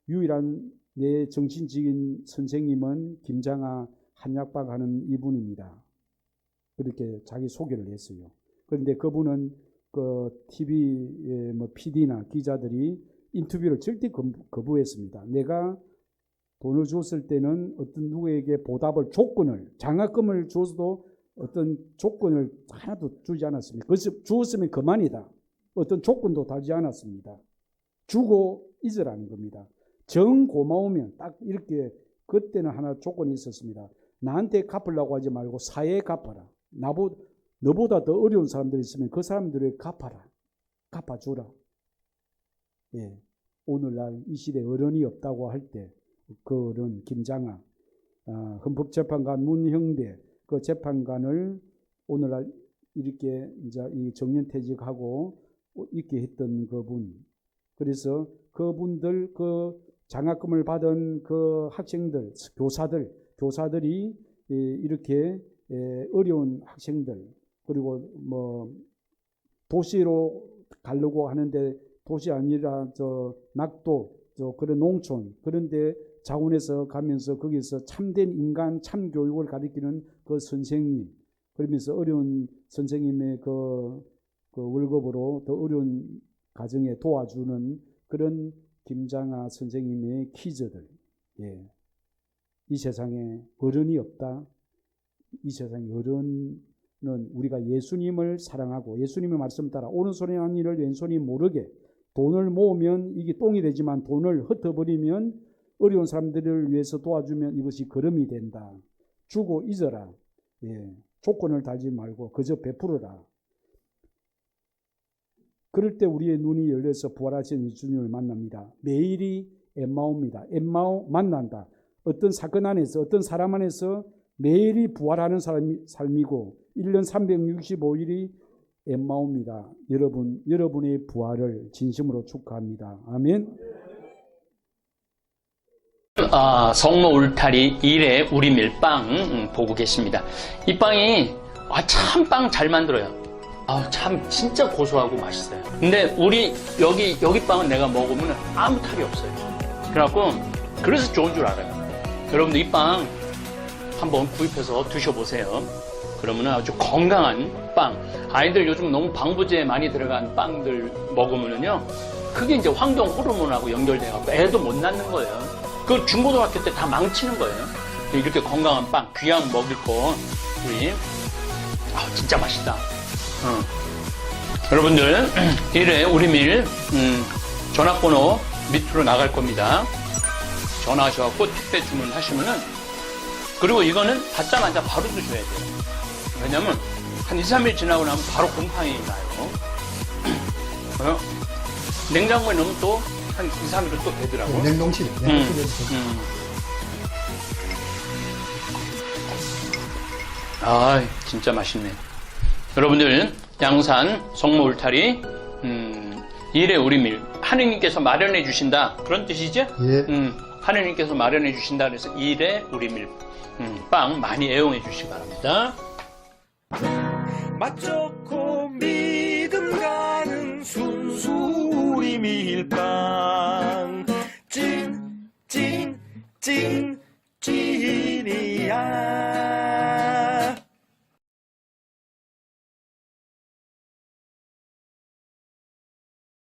유일한 내 정신적인 선생님은 김장하 한약방 하는 이분입니다. 그렇게 자기 소개를 했어요. 그런데 그분은 그 TV 뭐 PD나 기자들이 인터뷰를 절대 거부했습니다. 내가 돈을 줬을 때는 어떤 누구에게 보답을 조건을 장학금을 줘서도 어떤 조건을 하나도 주지 않았습니다. 그래서 주었으면 그만이다. 어떤 조건도 달지 않았습니다. 주고 잊으라는 겁니다. 정 고마우면 딱 이렇게 그때는 하나 조건이 있었습니다. 나한테 갚으려고 하지 말고 사회에 갚아라. 너보다 더 어려운 사람들이 있으면 그 사람들을 갚아라. 갚아주라. 예. 오늘날 이 시대에 어른이 없다고 할 때 그 어른 김장하 헌법재판관 문형배 그 재판관을 오늘날 이렇게 이제 이 정년퇴직하고 있게 했던 그분. 그래서 그분들 그 장학금을 받은 그 학생들 교사들이 이렇게 어려운 학생들 그리고 뭐 도시로 가려고 하는데 도시 아니라 저 낙도 그런 농촌 그런데 자원에서 가면서 거기서 참된 인간 참 교육을 가르치는 그 선생님 그러면서 어려운 선생님의 그 월급으로 더 어려운 가정에 도와주는 그런 김장하 선생님의 키즈들. 예. 이 세상에 어른이 없다. 이 세상에 어른은 우리가 예수님을 사랑하고 예수님의 말씀 따라 오른손이 한 일을 왼손이 모르게 돈을 모으면 이게 똥이 되지만 돈을 흩어버리면 어려운 사람들을 위해서 도와주면 이것이 걸음이 된다. 주고 잊어라. 예. 조건을 달지 말고 그저 베풀어라. 그럴 때 우리의 눈이 열려서 부활하신 예수님을 만납니다. 매일이 엠마오입니다. 엠마오 만난다. 어떤 사건 안에서 어떤 사람 안에서 매일이 부활하는 삶이고 1년 365일이 엠마오입니다. 여러분의 부활을 진심으로 축하합니다. 아멘. 성모 울타리 1회 우리 밀빵 보고 계십니다. 이 빵이 참 빵 잘 만들어요. 참 진짜 고소하고 맛있어요. 근데 우리 여기 빵은 내가 먹으면 아무 탈이 없어요. 그래서 좋은 줄 알아요. 여러분들 이 빵 한번 구입해서 드셔보세요. 그러면 아주 건강한 빵. 아이들 요즘 너무 방부제 많이 들어간 빵들 먹으면요, 그게 이제 황동 호르몬하고 연결돼갖고 애도 못 낳는 거예요. 그 중고등학교 때 다 망치는 거예요. 이렇게 건강한 빵, 귀양 먹을 거, 우리 진짜 맛있다. 여러분들 1회 우리밀 전화번호 밑으로 나갈 겁니다. 전화하셔갖고 택배 주문하시면은, 그리고 이거는 받자마자 바로 드셔야 돼요. 왜냐면 한 2, 3일 지나고 나면 바로 곰팡이 나요. 냉장고에 넣으면 또 한 2, 3일은 또 되더라고요. 냉동실에. 진짜 맛있네. 여러분들 양산 성모 울타리 1회 우리밀 하느님께서 마련해 주신다, 그런 뜻이죠? 예. 하느님께서 마련해 주신다 그래서 1회 우리밀 빵 많이 애용해 주시기 바랍니다. 맛 좋고 믿음 가는 순수 우리 밀빵 찐